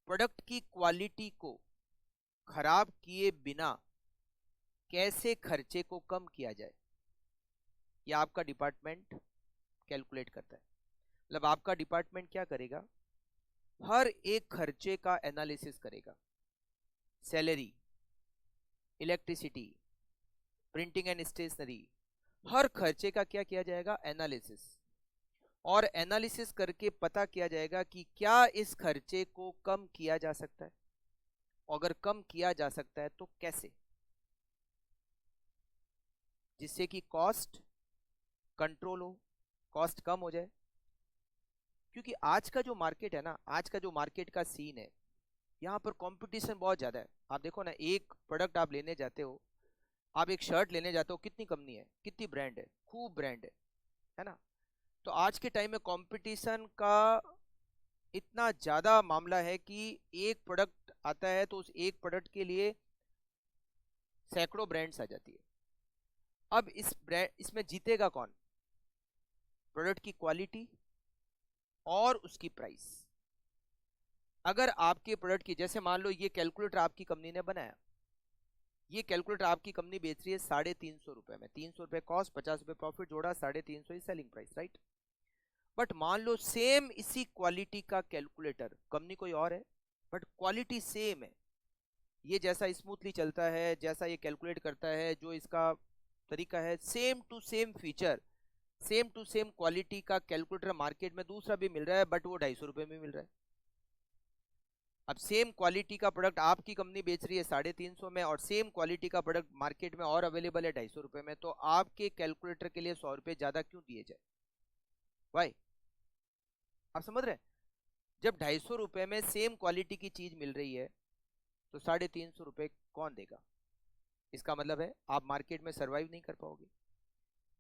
[SPEAKER 1] प्रोडक्ट की क्वालिटी को खराब किए बिना कैसे खर्चे को कम किया जाए, यह आपका डिपार्टमेंट कैलकुलेट करता है। मतलब आपका डिपार्टमेंट क्या करेगा, हर एक खर्चे का एनालिसिस करेगा। Salary, electricity, printing and stationery, हर खर्चे का क्या किया जाएगा, एनालिसिस। और एनालिसिस करके पता किया जाएगा कि क्या इस खर्चे को कम किया जा सकता है, अगर कम किया जा सकता है तो कैसे, जिससे कि कॉस्ट कंट्रोल हो, कॉस्ट कम हो जाए। क्योंकि आज का जो मार्केट है ना, आज का जो मार्केट का सीन है, यहाँ पर कंपटीशन बहुत ज्यादा है। आप देखो ना, एक प्रोडक्ट आप लेने जाते हो, आप एक शर्ट लेने जाते हो, कितनी कंपनी है, कितनी ब्रांड है, खूब ब्रांड है ना। तो आज के टाइम में कंपटीशन का इतना ज्यादा मामला है कि एक प्रोडक्ट आता है तो उस एक प्रोडक्ट के लिए सैकड़ों ब्रांड्स आ जाती है। अब इसमें जीतेगा कौन, प्रोडक्ट की क्वालिटी और उसकी प्राइस। अगर आपके प्रोडक्ट की, जैसे मान लो ये कैलकुलेटर आपकी कंपनी ने बनाया, ये कैलकुलेटर आपकी कंपनी बेच रही है 350 रुपए में, 300 रुपए कॉस्ट, 50 रुपए प्रॉफिट जोड़ा, 350 सेलिंग प्राइस, राइट। बट मान लो सेम इसी क्वालिटी का कैलकुलेटर, कंपनी कोई और है बट क्वालिटी सेम है, ये जैसा स्मूथली चलता है, जैसा ये कैलकुलेट करता है, जो इसका तरीका है, same to same feature, same to same quality का कैलकुलेटर मार्केट में दूसरा भी मिल रहा है, बट वो 250 रुपए में मिल रहा है। अब सेम क्वालिटी का प्रोडक्ट आपकी कंपनी बेच रही है 350 में, और सेम क्वालिटी का प्रोडक्ट मार्केट में और अवेलेबल है 250 रुपए में, तो आपके कैलकुलेटर के लिए 100 रुपए ज्यादा क्यों दिए जाए, वाई। आप समझ रहे हैं, जब 250 रुपए में सेम क्वालिटी की चीज मिल रही है तो 350 रुपए कौन देगा। इसका मतलब है आप मार्केट में सरवाइव नहीं कर पाओगे।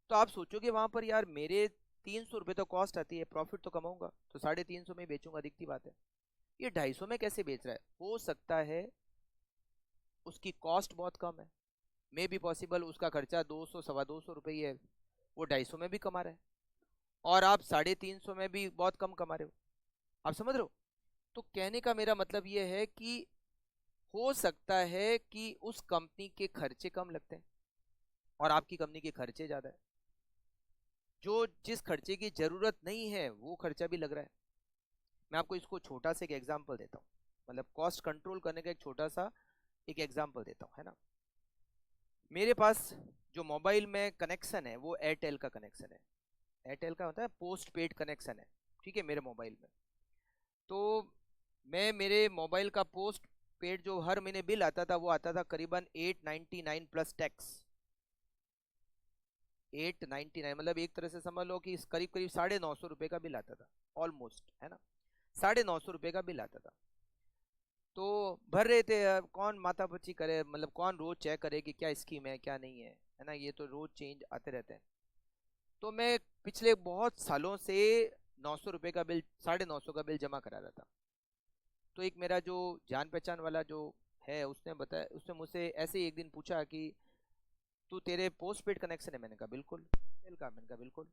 [SPEAKER 1] तो आप सोचोगे वहां पर, यार मेरे 300 रुपए तो कॉस्ट आती है, प्रॉफिट तो कमाऊंगा, तो 350 में बेचूंगा, दिखती बात है। ये 250 में कैसे बेच रहा है, हो सकता है उसकी कॉस्ट बहुत कम है, मे बी पॉसिबल उसका खर्चा 200 सवा 200 रुपये ही है, वो 250 में भी कमा रहा है, और आप 350 में भी बहुत कम कमा रहे हो। आप समझ रहे हो। तो कहने का मेरा मतलब ये है कि हो सकता है कि उस कंपनी के खर्चे कम लगते हैं और आपकी कंपनी के खर्चे ज्यादा है, जो जिस खर्चे की जरूरत नहीं है वो खर्चा भी लग रहा है। मैं आपको इसको छोटा सा एक एग्जांपल देता हूँ, मतलब कॉस्ट कंट्रोल करने का एक छोटा सा एक एग्जांपल देता हूँ, है ना। मेरे पास जो मोबाइल में कनेक्शन है वो एयरटेल का कनेक्शन है। एयरटेल का होता है पोस्ट पेड कनेक्शन है, ठीक है, मेरे मोबाइल में। तो मैं मेरे मोबाइल का पोस्ट पेड जो हर महीने बिल आता था वो आता था करीबन 899 प्लस टैक्स। 899 मतलब एक तरह से समझ लो कि करीब करीब 950 रुपये का बिल आता था, ऑलमोस्ट, है ना। 950 रुपये का बिल आता था। तो भर रहे थे। अब कौन माथापच्ची करे, मतलब कौन रोज चेक करे कि क्या स्कीम है क्या नहीं है ना, ये तो रोज चेंज आते रहते हैं। तो मैं पिछले बहुत सालों से 900 रुपये का बिल, 950 का बिल जमा करा रहा था। तो एक मेरा जो जान पहचान वाला जो है उसने बताया, उसने मुझसे ऐसे ही एक दिन पूछा कि तू तेरे पोस्ट पेड कनेक्शन है? मैंने कहा बिल्कुल। बिल का मैंने कहा बिल्कुल।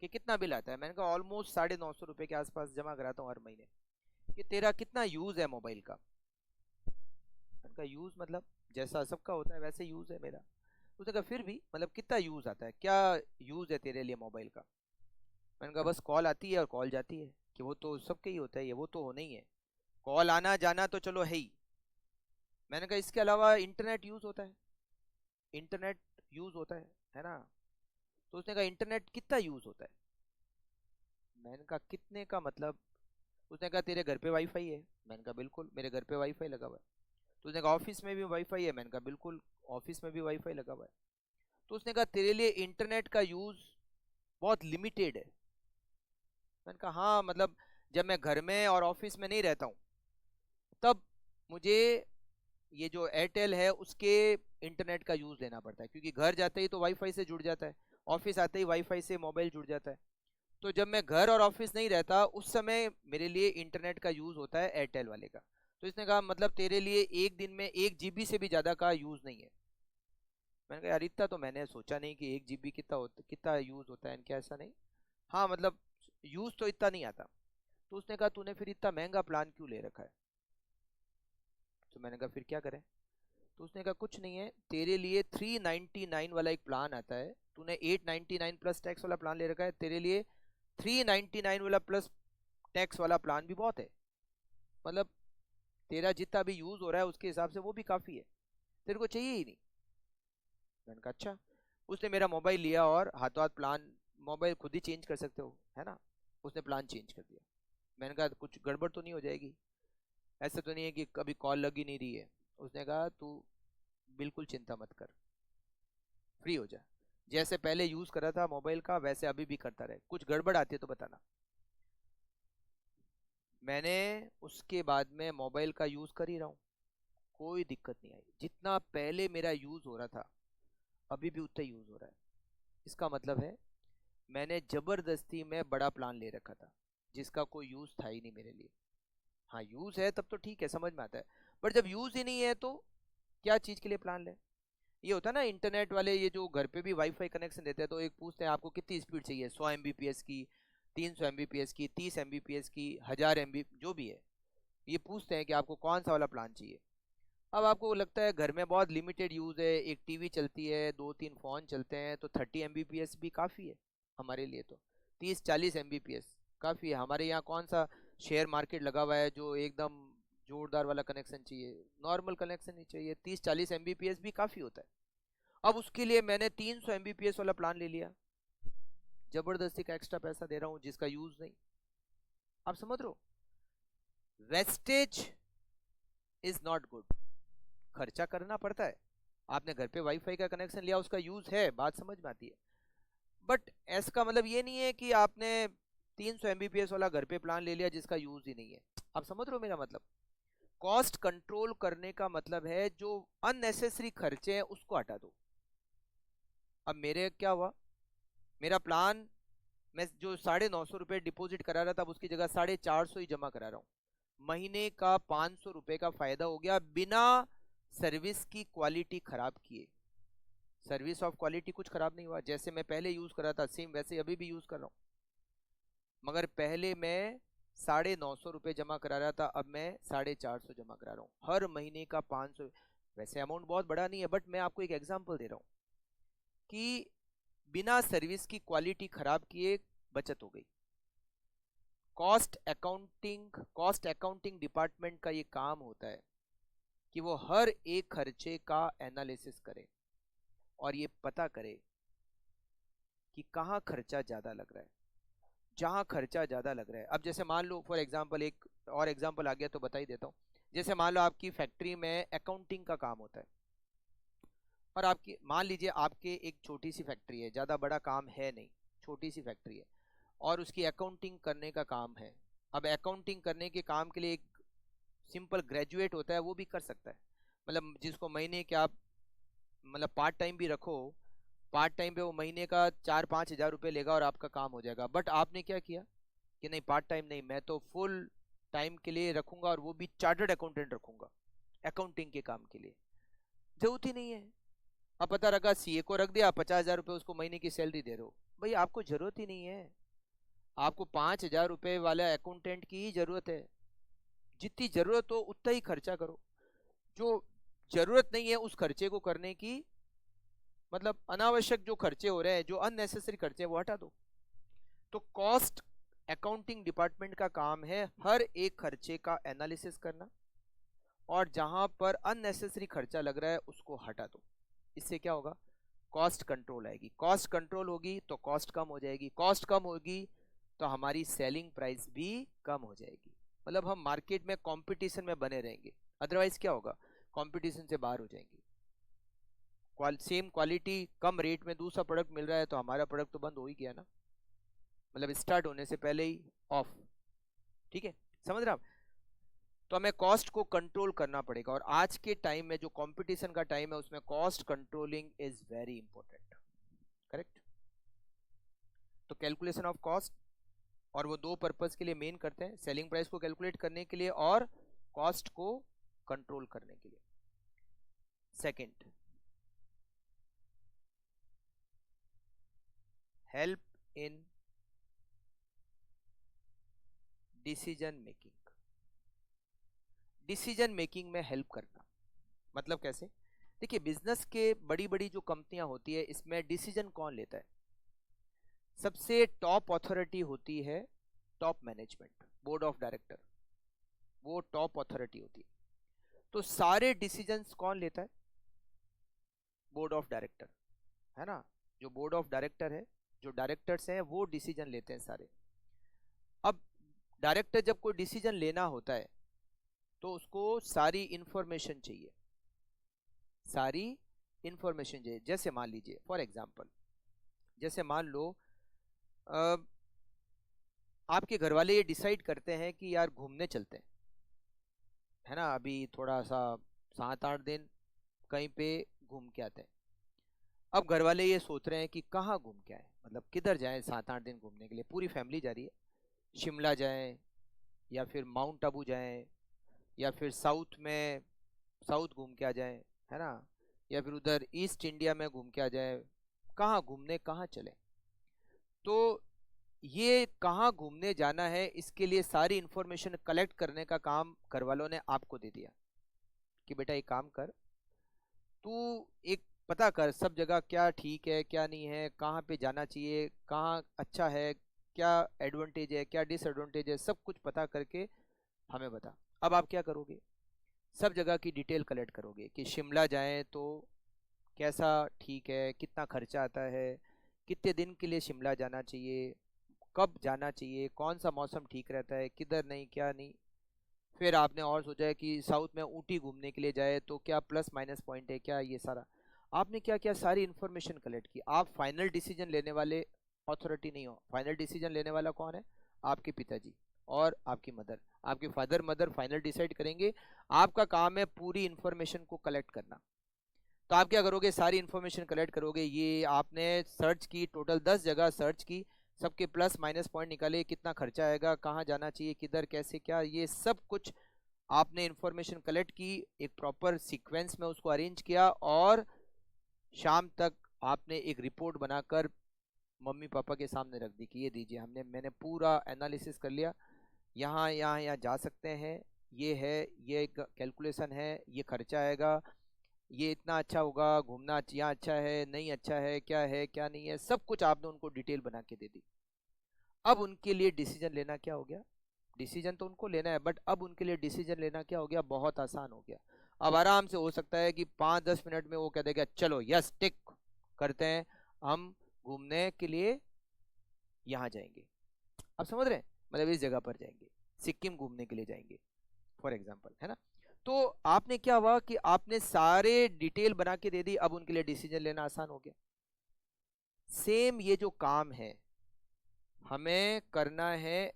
[SPEAKER 1] कि कितना बिल आता है? मैंने कहा ऑलमोस्ट 950 रुपये के आसपास जमा कराता हूँ हर महीने। कि तेरा कितना यूज है मोबाइल का? मैंने कहा यूज मतलब जैसा सबका होता है वैसे यूज है मेरा। उसने कहा फिर भी मतलब कितना यूज आता है, क्या यूज है तेरे लिए मोबाइल का? मैंने कहा बस कॉल आती है और कॉल जाती है। कि वो तो सबके ही होता है, ये वो तो होना ही है, कॉल आना जाना तो चलो है ही। मैंने कहा इसके अलावा इंटरनेट यूज होता है? इंटरनेट यूज होता है ना। तो उसने कहा इंटरनेट कितना यूज होता है? मैंने कहा कितने का मतलब? उसने कहा तेरे घर पे वाईफाई है? मैंने कहा बिल्कुल मेरे घर पे वाईफाई लगा हुआ है। तो उसने कहा ऑफिस में भी वाईफाई है? मैंने कहा बिल्कुल ऑफिस में भी वाईफाई लगा हुआ है। तो उसने कहा तेरे लिए इंटरनेट का यूज बहुत लिमिटेड है। मैंने कहा हाँ मतलब जब मैं घर में और ऑफिस में नहीं रहता हूँ तब मुझे ये जो एयरटेल है उसके इंटरनेट का यूज लेना पड़ता है, क्योंकि घर जाते ही तो वाईफाई से जुड़ जाता है, ऑफिस आते ही वाईफाई से मोबाइल जुड़ जाता है। तो जब मैं घर और ऑफिस नहीं रहता उस समय मेरे लिए इंटरनेट का यूज होता है एयरटेल वाले का। तो इसने कहा मतलब तेरे लिए एक दिन में 1 GB से भी ज्यादा का यूज नहीं है। मैंने कहा यार इतना तो मैंने सोचा नहीं कि 1 GB कितना यूज होता है, क्या ऐसा नहीं। हाँ मतलब यूज तो इतना नहीं आता। तो उसने कहा तूने फिर इतना महंगा प्लान क्यों ले रखा है? तो मैंने कहा फिर क्या करें? तो उसने कहा कुछ नहीं है, तेरे लिए 399 वाला एक प्लान आता है, तूने 899 प्लस टैक्स वाला प्लान ले रखा है, तेरे लिए 399 वाला प्लस टैक्स वाला प्लान भी बहुत है। मतलब तेरा जितना भी यूज हो रहा है उसके हिसाब से वो भी काफी है, तेरे को चाहिए ही नहीं। मैंने कहा अच्छा। उसने मेरा मोबाइल लिया और हाथों हाथ प्लान, मोबाइल खुद ही चेंज कर सकते हो है ना, उसने प्लान चेंज कर दिया। मैंने कहा कुछ गड़बड़ तो नहीं हो जाएगी? ऐसा तो नहीं है कि कभी कॉल लग ही नहीं रही है? उसने कहा तू बिल्कुल चिंता मत कर, फ्री हो जा, जैसे पहले यूज कर रहा था मोबाइल का वैसे अभी भी करता रहे, कुछ गड़बड़ आती है तो बताना। मैंने उसके बाद में मोबाइल का यूज कर ही रहा हूँ, कोई दिक्कत नहीं आई। जितना पहले मेरा यूज हो रहा था अभी भी उतना यूज हो रहा है। इसका मतलब है मैंने जबरदस्ती में बड़ा प्लान ले रखा था जिसका कोई यूज था ही नहीं मेरे लिए। हाँ यूज है तब तो ठीक है, समझ में आता है। पर जब यूज ही नहीं है तो क्या चीज के लिए प्लान ले? ये होता है ना इंटरनेट वाले, ये जो घर पे भी वाईफाई कनेक्शन देते हैं तो एक पूछते हैं आपको कितनी स्पीड चाहिए, 100 Mbps की, 300 Mbps की, 30 Mbps की, 1000 MB जो भी है, ये पूछते हैं कि आपको कौन सा वाला प्लान चाहिए। अब आपको लगता है घर में बहुत लिमिटेड यूज है, एक टीवी चलती है, 2-3 फोन चलते हैं, तो 30 Mbps भी काफ़ी है हमारे लिए। तो 30-40 Mbps काफ़ी है हमारे यहाँ। कौन सा शेयर मार्केट लगा हुआ है जो एकदम जोरदार वाला कनेक्शन चाहिए? नॉर्मल कनेक्शन ही चाहिए, 30-40 Mbps भी काफ़ी होता है। अब उसके लिए मैंने 300 Mbps वाला प्लान ले लिया, जबरदस्ती का एक्स्ट्रा पैसा दे रहा हूँ जिसका यूज नहीं। आप समझ रहे हो? Wastage is not good. खर्चा करना पड़ता है, आपने घर पे वाईफाई का कनेक्शन लिया उसका यूज है, बात समझ में आती है। बट इसका मतलब ये नहीं है कि आपने 300 Mbps वाला घर पे प्लान ले लिया जिसका यूज ही नहीं है। आप समझ रहे हो मेरा मतलब? कॉस्ट कंट्रोल करने का मतलब है जो अननेसेसरी खर्चे हैं उसको हटा दो। अब मेरे क्या हुआ, मेरा प्लान, मैं जो 950 रुपये डिपॉजिट करा रहा था उसकी जगह 450 ही जमा करा रहा हूँ। महीने का 500 रुपये का फायदा हो गया बिना सर्विस की क्वालिटी खराब किए। सर्विस ऑफ क्वालिटी कुछ खराब नहीं हुआ, जैसे मैं पहले यूज कर रहा था सेम वैसे अभी भी यूज कर रहा हूँ। मगर पहले मैं 950 रुपये जमा करा रहा था, अब मैं 450 जमा करा रहा हूँ हर महीने का 500। वैसे अमाउंट बहुत बड़ा नहीं है बट मैं आपको एक एग्जांपल दे रहा हूँ कि बिना सर्विस की क्वालिटी खराब किए बचत हो गई। कॉस्ट अकाउंटिंग डिपार्टमेंट का ये काम होता है कि वो हर एक खर्चे का एनालिसिस करे। और ये पता करे कि कहाँ खर्चा ज्यादा लग रहा है। जहाँ खर्चा ज्यादा लग रहा है, अब जैसे मान लो फॉर एग्जांपल, एक और एग्जांपल आ गया तो बता ही देता हूँ। जैसे मान लो आपकी फैक्ट्री में अकाउंटिंग का काम होता है, और आपकी मान लीजिए आपके एक छोटी सी फैक्ट्री है, ज्यादा बड़ा काम है नहीं, छोटी सी फैक्ट्री है, और उसकी अकाउंटिंग करने का काम है। अब अकाउंटिंग करने के काम के लिए एक सिंपल ग्रेजुएट होता है, वो भी कर सकता है। मतलब जिसको महीने के आप मतलब पार्ट टाइम भी रखो, पार्ट टाइम पे वो महीने का 4-5 हज़ार रुपये लेगा और आपका काम हो जाएगा। बट आपने क्या किया कि नहीं, पार्ट टाइम नहीं, मैं तो फुल टाइम के लिए रखूंगा, और वो भी चार्टर्ड अकाउंटेंट रखूंगा अकाउंटिंग के काम के लिए। जरूरत ही नहीं है। अब पता लगा सीए को रख दिया, 50 हज़ार रुपये उसको महीने की सैलरी दे रहे हो। भाई आपको जरूरत ही नहीं है, आपको 5 हज़ार रुपये वाला अकाउंटेंट की ही जरूरत है। जितनी जरूरत हो उतना ही खर्चा करो, जो जरूरत नहीं है उस खर्चे को करने की, मतलब अनावश्यक जो खर्चे हो रहे हैं, जो अननेसेसरी खर्चे हैं, वो हटा दो। तो कॉस्ट अकाउंटिंग डिपार्टमेंट का काम है हर एक खर्चे का एनालिसिस करना, और जहां पर अननेसेसरी खर्चा लग रहा है उसको हटा दो। इससे क्या होगा, कॉस्ट कंट्रोल आएगी। कॉस्ट कंट्रोल होगी तो कॉस्ट कम हो जाएगी, कॉस्ट कम होगी तो हमारी सेलिंग प्राइस भी कम हो जाएगी। मतलब हम मार्केट में कंपटीशन में बने रहेंगे, अदरवाइज क्या होगा, कंपटीशन से बाहर हो जाएंगे। सेम क्वालिटी कम रेट में दूसरा प्रोडक्ट मिल रहा है तो हमारा प्रोडक्ट तो बंद हो ही गया ना, मतलब स्टार्ट होने से पहले ही ऑफ। ठीक है, समझ रहे आप। तो हमें कॉस्ट को कंट्रोल करना पड़ेगा, और आज के टाइम में जो कंपटीशन का टाइम है उसमें cost controlling is very important. Correct. तो कैलकुलेशन ऑफ कॉस्ट, और वो दो पर्पस के लिए मेन करते हैं, सेलिंग प्राइस को कैलकुलेट करने के लिए और कॉस्ट को कंट्रोल करने के लिए। Second, help in decision making. Decision making में हेल्प करना मतलब कैसे, देखिए बिजनेस के बड़ी बड़ी जो कंपनियां होती है इसमें डिसीजन कौन लेता है, सबसे टॉप अथॉरिटी होती है top management, board of director, वो टॉप अथॉरिटी होती है। तो सारे डिसीजंस कौन लेता है, बोर्ड ऑफ डायरेक्टर, है ना। जो बोर्ड ऑफ डायरेक्टर है, जो डायरेक्टर्स हैं वो डिसीजन लेते हैं सारे। अब डायरेक्टर जब कोई डिसीजन लेना होता है तो उसको सारी इंफॉर्मेशन चाहिए, सारी इंफॉर्मेशन चाहिए। जैसे मान लीजिए फॉर एग्जांपल, जैसे मान लो अ, आपके घर वाले ये डिसाइड करते हैं कि यार घूमने चलते हैं, है ना, अभी थोड़ा सा 7-8 दिन कहीं पे घूम के आते हैं। अब घर वाले ये सोच रहे हैं कि कहाँ घूम के आए, मतलब किधर जाएं 7-8 दिन घूमने के लिए, पूरी फैमिली जा रही है, शिमला जाएं या फिर माउंट आबू जाएं या फिर साउथ में साउथ घूम के आ जाएं, है ना, या फिर उधर ईस्ट इंडिया में घूम के आ जाएं, कहाँ घूमने कहाँ चले। तो ये कहाँ घूमने जाना है इसके लिए सारी इंफॉर्मेशन कलेक्ट करने का काम घर वालों ने आपको दे दिया कि बेटा एक काम कर, तू एक पता कर सब जगह क्या ठीक है क्या नहीं है, कहाँ पे जाना चाहिए, कहाँ अच्छा है, क्या एडवांटेज है क्या डिसएडवांटेज है, सब कुछ पता करके हमें बता। अब आप क्या करोगे, सब जगह की डिटेल कलेक्ट करोगे कि शिमला जाएं तो कैसा ठीक है, कितना खर्चा आता है, कितने दिन के लिए शिमला जाना चाहिए, कब जाना चाहिए, कौन सा मौसम ठीक रहता है, किधर नहीं क्या नहीं। फिर आपने और सोचा है कि साउथ में ऊटी घूमने के लिए जाए तो क्या प्लस माइनस पॉइंट है क्या, ये सारा आपने क्या क्या सारी इन्फॉर्मेशन कलेक्ट की। आप फाइनल डिसीजन लेने वाले अथॉरिटी नहीं हो, फाइनल डिसीजन लेने वाला कौन है, आपके पिताजी और आपकी मदर, आपके फादर मदर फाइनल डिसाइड करेंगे। आपका काम है पूरी इन्फॉर्मेशन को कलेक्ट करना। तो आप क्या करोगे, सारी इन्फॉर्मेशन कलेक्ट करोगे, ये आपने सर्च की, टोटल 10 जगह सर्च की, सबके प्लस माइनस पॉइंट निकाले, कितना खर्चा आएगा, कहाँ जाना चाहिए, किधर कैसे क्या, ये सब कुछ आपने इन्फॉर्मेशन कलेक्ट की, एक प्रॉपर सीक्वेंस में उसको अरेंज किया, और शाम तक आपने एक रिपोर्ट बनाकर मम्मी पापा के सामने रख दी कि ये दीजिए, मैंने पूरा एनालिसिस कर लिया, यहाँ यहाँ यहाँ जा सकते हैं, ये है, ये कैलकुलेशन है, ये खर्चा आएगा, ये इतना अच्छा होगा, घूमना यहाँ अच्छा है नहीं अच्छा है क्या नहीं है, सब कुछ आपने उनको डिटेल बना के दे दी। अब उनके लिए डिसीजन लेना क्या हो गया, डिसीजन तो उनको लेना है बट अब उनके लिए डिसीजन लेना क्या हो गया, बहुत आसान हो गया। अब आराम से हो सकता है कि 5-10 मिनट में वो कह देगा चलो यस टिक, करते हैं, हम घूमने के लिए यहाँ जाएंगे, आप समझ रहे हैं, मतलब इस जगह पर जाएंगे, सिक्किम घूमने के लिए जाएंगे फॉर एग्जाम्पल, है ना। तो आपने क्या हुआ कि आपने सारे डिटेल बना के दे दी, अब उनके लिए डिसीजन लेना आसान हो गया। सेम ये जो काम है हमें करना है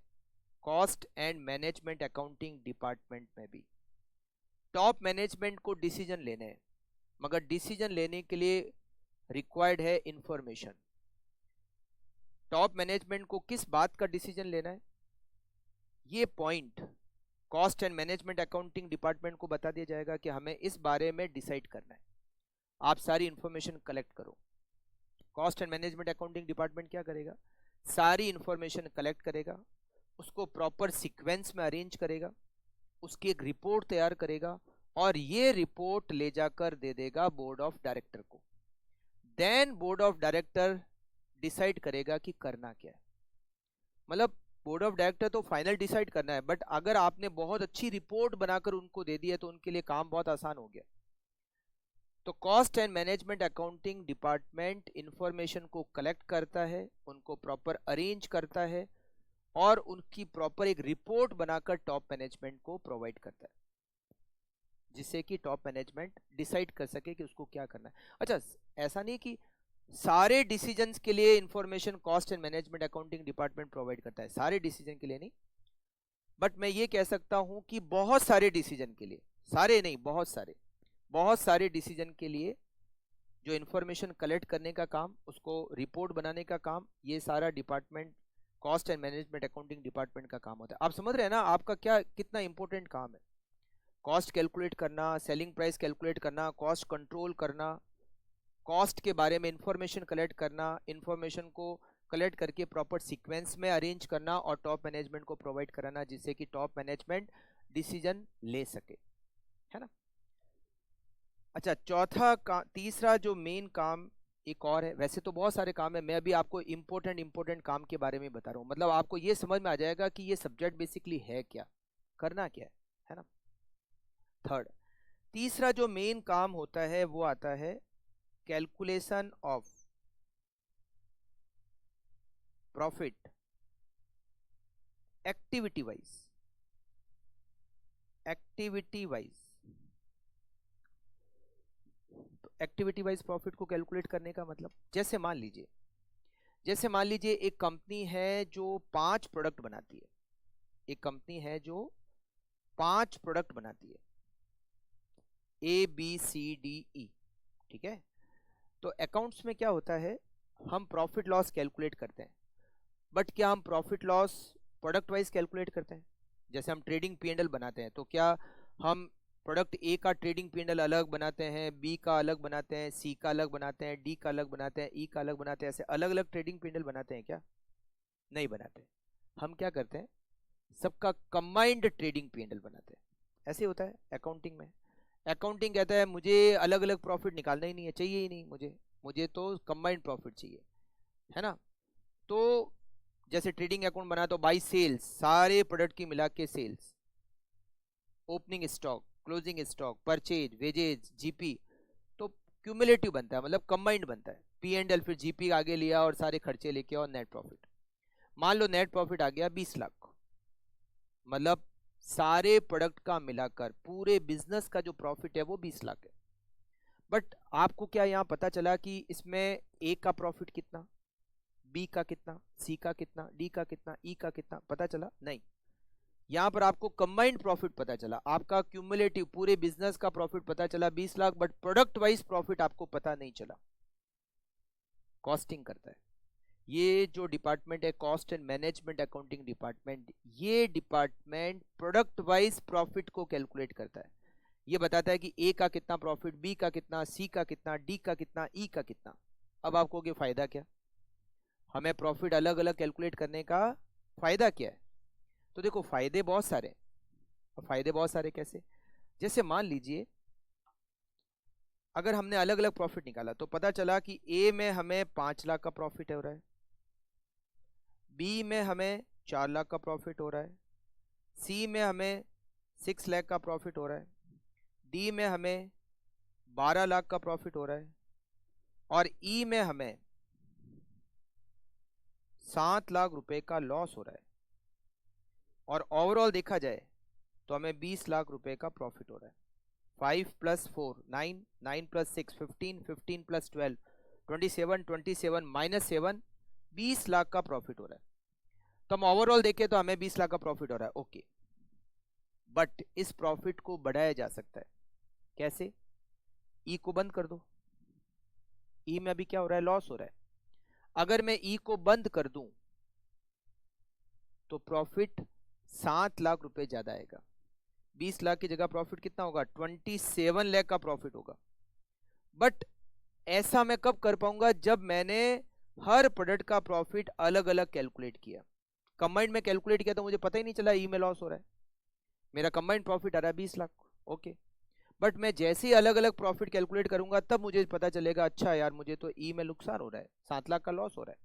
[SPEAKER 1] cost and management accounting department में भी। टॉप मैनेजमेंट को डिसीजन लेने हैं, मगर डिसीजन लेने के लिए रिक्वायर्ड है इंफॉर्मेशन। टॉप मैनेजमेंट को किस बात का डिसीजन लेना है, ये point cost and management accounting department को बता दिया जाएगा कि हमें इस बारे में डिसाइड करना है। आप सारी इंफॉर्मेशन कलेक्ट करो। Cost and management accounting department क्या करेगा, सारी इंफॉर्मेशन कलेक्ट करेगा, उसको प्रॉपर सीक्वेंस में अरेंज करेगा, उसकी एक रिपोर्ट तैयार करेगा, और ये रिपोर्ट ले जाकर दे देगा बोर्ड ऑफ डायरेक्टर को। Then board of director decide करेगा कि करना क्या है। मतलब बोर्ड ऑफ डायरेक्टर तो फाइनल डिसाइड करना है, बट अगर आपने बहुत अच्छी रिपोर्ट बनाकर उनको दे दी है तो उनके लिए काम बहुत आसान हो गया। तो cost and management accounting department information को कलेक्ट करता है, उनको प्रॉपर अरेंज करता है, और उनकी प्रॉपर एक रिपोर्ट बनाकर टॉप मैनेजमेंट को प्रोवाइड करता है, जिससे कि टॉप मैनेजमेंट डिसाइड कर सके कि उसको क्या करना है। अच्छा, ऐसा नहीं कि सारे डिसीजंस के लिए information cost and management accounting department provide करता है, सारे डिसीजन के लिए नहीं, बट मैं ये कह सकता हूं कि बहुत सारे डिसीजन के लिए, सारे नहीं बहुत सारे डिसीजन के लिए जो इंफॉर्मेशन कलेक्ट करने का काम, उसको रिपोर्ट बनाने का काम, ये सारा department cost and management accounting department का काम होता है। आप समझ रहे हैं ना आपका क्या कितना इंपॉर्टेंट काम है, कॉस्ट कैलकुलेट करना, सेलिंग प्राइस कैलकुलेट करना, कॉस्ट कंट्रोल करना, कॉस्ट के बारे में इंफॉर्मेशन कलेक्ट करना, इंफॉर्मेशन को कलेक्ट करके प्रॉपर सीक्वेंस में अरेंज करना और टॉप मैनेजमेंट को प्रोवाइड कराना, जिससे कि टॉप मैनेजमेंट डिसीजन ले सके, है ना। अच्छा, तीसरा जो मेन काम एक और है, वैसे तो बहुत सारे काम है, मैं अभी आपको इंपॉर्टेंट काम के बारे में बता रहा हूँ, मतलब आपको ये समझ में आ जाएगा कि ये सब्जेक्ट बेसिकली है क्या, करना क्या है ना। थर्ड, तीसरा जो मेन काम होता है वो आता है calculation of profit activity wise. Activity wise profit को कैलकुलेट करने का मतलब, जैसे मान लीजिए एक कंपनी है जो 5 प्रोडक्ट बनाती है, एक कंपनी है जो 5 प्रोडक्ट बनाती है, ABCDE, ठीक है। तो अकाउंट्स में क्या होता है, हम प्रॉफिट लॉस कैलकुलेट करते हैं, बट क्या हम profit loss product wise calculate करते हैं। जैसे हम ट्रेडिंग P&L बनाते हैं, तो क्या हम प्रोडक्ट ए का ट्रेडिंग P&L अलग बनाते हैं, बी का अलग बनाते हैं, सी का अलग बनाते हैं, डी का अलग बनाते हैं, ई का अलग बनाते हैं, ऐसे अलग अलग ट्रेडिंग P&L बनाते हैं क्या, नहीं बनाते। हम क्या करते हैं, सबका कंबाइंड ट्रेडिंग P&L बनाते हैं। ऐसे होता है अकाउंटिंग में। अकाउंटिंग कहता है मुझे अलग अलग प्रॉफिट निकालना ही नहीं है, चाहिए ही नहीं मुझे तो कंबाइंड प्रॉफिट चाहिए, है ना। तो जैसे ट्रेडिंग अकाउंट बना तो बाई सेल्स, सारे प्रोडक्ट की मिला के sales, opening stock, closing stock, purchase, wages, GP, तो क्यूमुलेटिव बनता है, मतलब कंबाइंड बनता है। P&L फिर जीपी आगे लिया और सारे खर्चे लेके और नेट प्रॉफिट। मान लो नेट प्रॉफिट आ गया 20 लाख, मतलब सारे प्रोडक्ट का मिलाकर पूरे बिजनेस का जो प्रॉफिट है वो 20 लाख है। बट आपको क्या यहाँ पता चला कि इसमें ए का प्रॉफिट कितना, बी का कितना, सी का कितना, डी का कितना, ई का कितना, पता चला नहीं। यहां पर आपको कंबाइंड प्रॉफिट पता चला, आपका क्यूमुलेटिव पूरे बिजनेस का प्रॉफिट पता चला 20 lakh, but product wise profit आपको पता नहीं चला। कॉस्टिंग करता है ये जो डिपार्टमेंट है, cost and management accounting department, ये डिपार्टमेंट प्रोडक्ट वाइज प्रॉफिट को कैलकुलेट करता है। ये बताता है कि ए का कितना प्रॉफिट, बी का कितना, सी का कितना, डी का कितना, ई का कितना। अब आपको ये फायदा क्या, हमें प्रॉफिट अलग अलग कैलकुलेट करने का फायदा क्या है। तो देखो फायदे बहुत सारे हैं। अब फायदे बहुत सारे कैसे, जैसे मान लीजिए अगर हमने अलग अलग प्रॉफिट निकाला तो पता चला कि ए में हमें 5 लाख का प्रॉफिट हो रहा है, बी में हमें 4 लाख का प्रॉफिट हो रहा है, सी में हमें 6 लाख का प्रॉफिट हो रहा है, डी में हमें 12 लाख का प्रॉफिट हो रहा है, और ई में हमें 7 लाख रुपए का लॉस हो रहा है, और ओवरऑल देखा जाए तो हमें 20 लाख रुपए का प्रॉफिट हो रहा है। 5 + 4 9, 9 + 6 15, 15 + 12 27, 27 - 7 20 लाख का प्रॉफिट हो रहा है। तो हम ओवरऑल देखें तो हमें 20 लाख का प्रॉफिट हो रहा है, ओके। बट इस प्रॉफिट को बढ़ाया जा सकता है, कैसे? ई को बंद कर दो, ई में अभी क्या हो रहा है, लॉस हो रहा है। अगर मैं ई को बंद कर दूं तो प्रॉफिट 7 लाख रुपए ज्यादा आएगा। 20 लाख की जगह प्रॉफिट कितना होगा, 27 लाख का प्रॉफिट होगा। बट ऐसा मैं कब कर पाऊंगा, जब मैंने हर प्रोडक्ट का प्रॉफिट अलग अलग कैलकुलेट किया। कंबाइंड में कैलकुलेट किया तो मुझे पता ही नहीं चला ई में लॉस हो रहा है, मेरा कंबाइंड प्रॉफिट आ रहा है 20 लाख, ओके। बट मैं जैसे ही अलग अलग प्रॉफिट कैलकुलेट करूंगा तब मुझे पता चलेगा, अच्छा यार मुझे तो ई में नुकसान हो रहा है, 7 लाख का लॉस हो रहा है।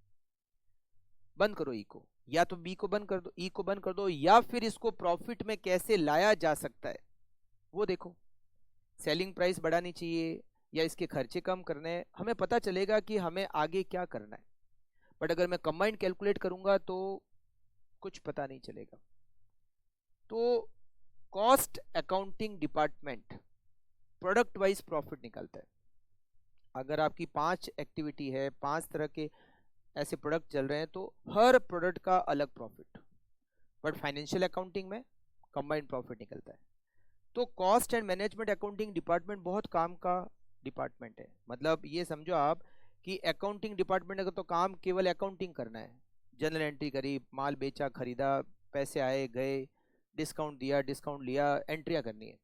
[SPEAKER 1] बंद करो ई को, या तो बी को बंद कर दो, ई को बंद कर दो, या फिर इसको प्रॉफिट में कैसे लाया जा सकता है वो देखो। सेलिंग प्राइस बढ़ानी चाहिए या इसके खर्चे कम करने हैं, हमें पता चलेगा कि हमें आगे क्या करना है। बट अगर मैं कंबाइंड कैलकुलेट करूंगा तो कुछ पता नहीं चलेगा। तो cost accounting department product wise profit निकालता है। अगर आपकी 5 एक्टिविटी है, 5 तरह के ऐसे प्रोडक्ट चल रहे हैं, तो हर प्रोडक्ट का अलग प्रॉफिट। बट फाइनेंशियल अकाउंटिंग में कंबाइंड प्रॉफिट निकलता है। तो cost and management accounting department बहुत काम का डिपार्टमेंट है। मतलब ये समझो आप कि अकाउंटिंग डिपार्टमेंट का तो काम केवल अकाउंटिंग करना है, जनरल एंट्री करी, माल बेचा खरीदा, पैसे आए गए, डिस्काउंट दिया डिस्काउंट लिया, एंट्रियां करनी है।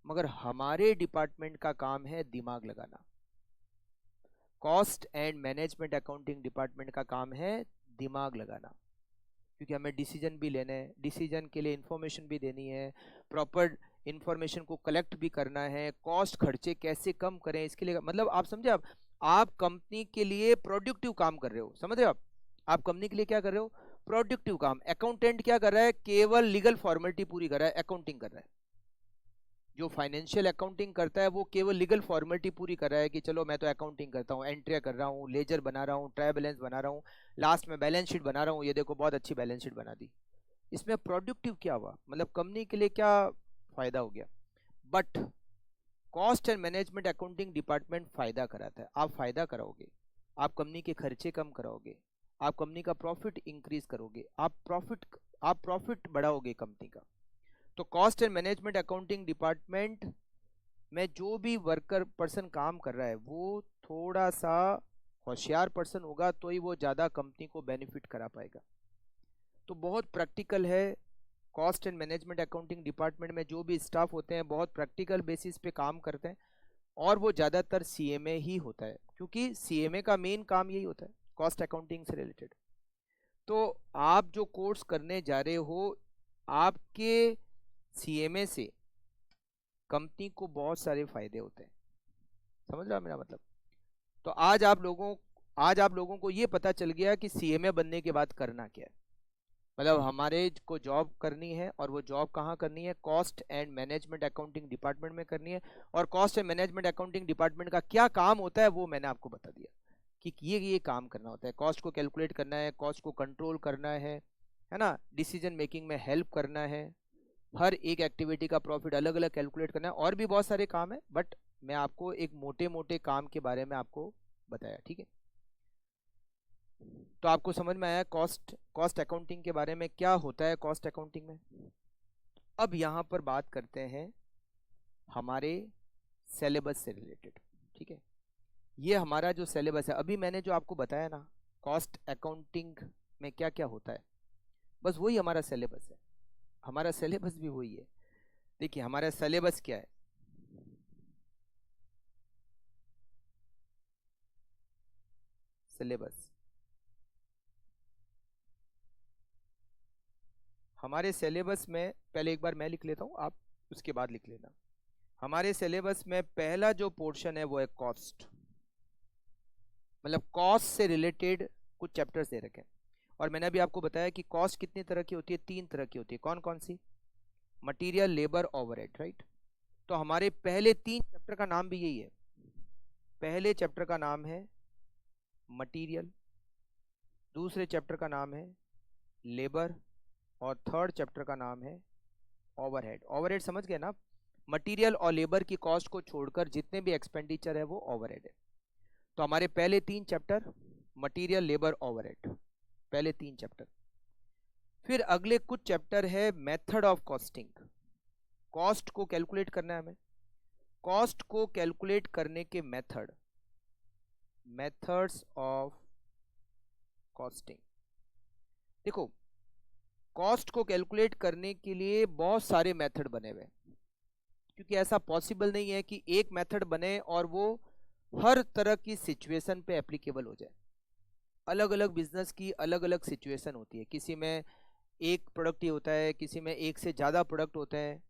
[SPEAKER 1] मगर हमारे डिपार्टमेंट का काम है दिमाग लगाना। Cost and management accounting department का काम है दिमाग लगाना, क्योंकि हमें डिसीजन भी लेना है, डिसीजन के लिए इंफॉर्मेशन भी देनी है, प्रॉपर इंफॉर्मेशन को कलेक्ट भी करना है, कॉस्ट खर्चे कैसे कम करें इसके लिए। मतलब आप समझे, आप कंपनी के लिए प्रोडक्टिव काम कर रहे हो, समझ रहे हो आप कंपनी के लिए क्या कर रहे हो, प्रोडक्टिव काम। अकाउंटेंट क्या कर रहा है, केवल लीगल फॉर्मेलिटी पूरी कर रहा है, अकाउंटिंग कर रहा है। जो फाइनेंशियल अकाउंटिंग करता है वो केवल लीगल फॉर्मेलिटी पूरी कर रहा है कि चलो मैं तो अकाउंटिंग करता हूँ, एंट्रिया कर रहा हूँ, लेजर बना रहा हूँ, ट्रायल बैलेंस बना रहा हूँ, लास्ट में बैलेंस शीट बना रहा हूँ, ये देखो बहुत अच्छी बैलेंस शीट बना दी। इसमें प्रोडक्टिव क्या हुआ, मतलब कंपनी के लिए क्या फायदा हो गया। But cost and management accounting department फायदा कराता है। आप फायदा कराओगे, आप कंपनी के खर्चे कम कराओगे, आप कंपनी का प्रॉफिट इंक्रीज करोगे, आप प्रॉफिट बढ़ाओगे कंपनी का। तो cost and management accounting department में जो भी वर्कर पर्सन काम कर रहा है वो थोड़ा सा होशियार पर्सन होगा तो ही वो ज़्यादा कंपनी को बेनिफिट करा पाएगा। तो बहुत प्रैक्टिकल है। Cost and management accounting department में जो भी स्टाफ होते हैं बहुत प्रैक्टिकल बेसिस पे काम करते हैं, और वो ज़्यादातर सीएमए ही होता है, क्योंकि सीएमए का मेन काम यही होता है, कॉस्ट अकाउंटिंग से रिलेटेड। तो आप जो कोर्स करने जा रहे हो, आपके सीएमए से कंपनी को बहुत सारे फायदे होते हैं, समझ रहे हो मेरा मतलब। तो आज आप लोगों को ये पता चल गया कि सीएमए बनने के बाद करना क्या है। मतलब हमारे को जॉब करनी है, और वो जॉब कहाँ करनी है, cost and management accounting department में करनी है। और cost and management accounting department का क्या काम होता है वो मैंने आपको बता दिया कि ये काम करना होता है। कॉस्ट को कैलकुलेट करना है, कॉस्ट को कंट्रोल करना है ना, डिसीजन मेकिंग में हेल्प करना है, हर एक एक्टिविटी का प्रॉफिट अलग अलग कैलकुलेट करना है, और भी बहुत सारे काम है। बट मैं आपको एक मोटे मोटे काम के बारे में आपको बताया, ठीक है। तो आपको समझ में आया कॉस्ट अकाउंटिंग के बारे में, क्या होता है कॉस्ट अकाउंटिंग में। अब यहाँ पर बात करते हैं हमारे सिलेबस से रिलेटेड, ठीक है। ये हमारा जो सिलेबस है, अभी मैंने जो आपको बताया ना कॉस्ट अकाउंटिंग में क्या क्या होता है, बस वही हमारा सिलेबस है। हमारा सिलेबस भी वही है। देखिए हमारा सिलेबस क्या है, सिलेबस हमारे सिलेबस में, पहले एक बार मैं लिख लेता हूँ, आप उसके बाद लिख लेना। हमारे सिलेबस में पहला जो पोर्शन है वो है कॉस्ट। मतलब कॉस्ट से रिलेटेड कुछ चैप्टर्स दे रखे हैं, और मैंने अभी आपको बताया कि कॉस्ट कितनी तरह की होती है, 3 तरह की होती है। कौन कौन सी, मटेरियल, लेबर, ओवरहेड, राइट। तो हमारे पहले 3 चैप्टर का नाम भी यही है। पहले चैप्टर का नाम है मटेरियल, दूसरे चैप्टर का नाम है लेबर, और थर्ड चैप्टर का नाम है ओवरहेड। ओवरहेड समझ गए ना? मटेरियल और लेबर की कॉस्ट को छोड़कर जितने भी एक्सपेंडिचर है वो ओवरहेड है। तो हमारे पहले 3 चैप्टर मटेरियल, लेबर, ओवरहेड, पहले 3 चैप्टर। फिर अगले कुछ चैप्टर है मेथड ऑफ कॉस्टिंग। कॉस्ट को कैलकुलेट करना है हमें। कॉस्ट को कैलकुलेट करने के मेथड, मेथड्स ऑफ कॉस्टिंग। देखो, कॉस्ट को कैलकुलेट करने के लिए बहुत सारे मेथड बने हुए हैं, क्योंकि ऐसा पॉसिबल नहीं है कि एक मेथड बने और वो हर तरह की सिचुएशन पे एप्लीकेबल हो जाए। अलग अलग बिजनेस की अलग अलग सिचुएशन होती है। किसी में एक प्रोडक्ट ही होता है, किसी में एक से ज़्यादा प्रोडक्ट होते हैं,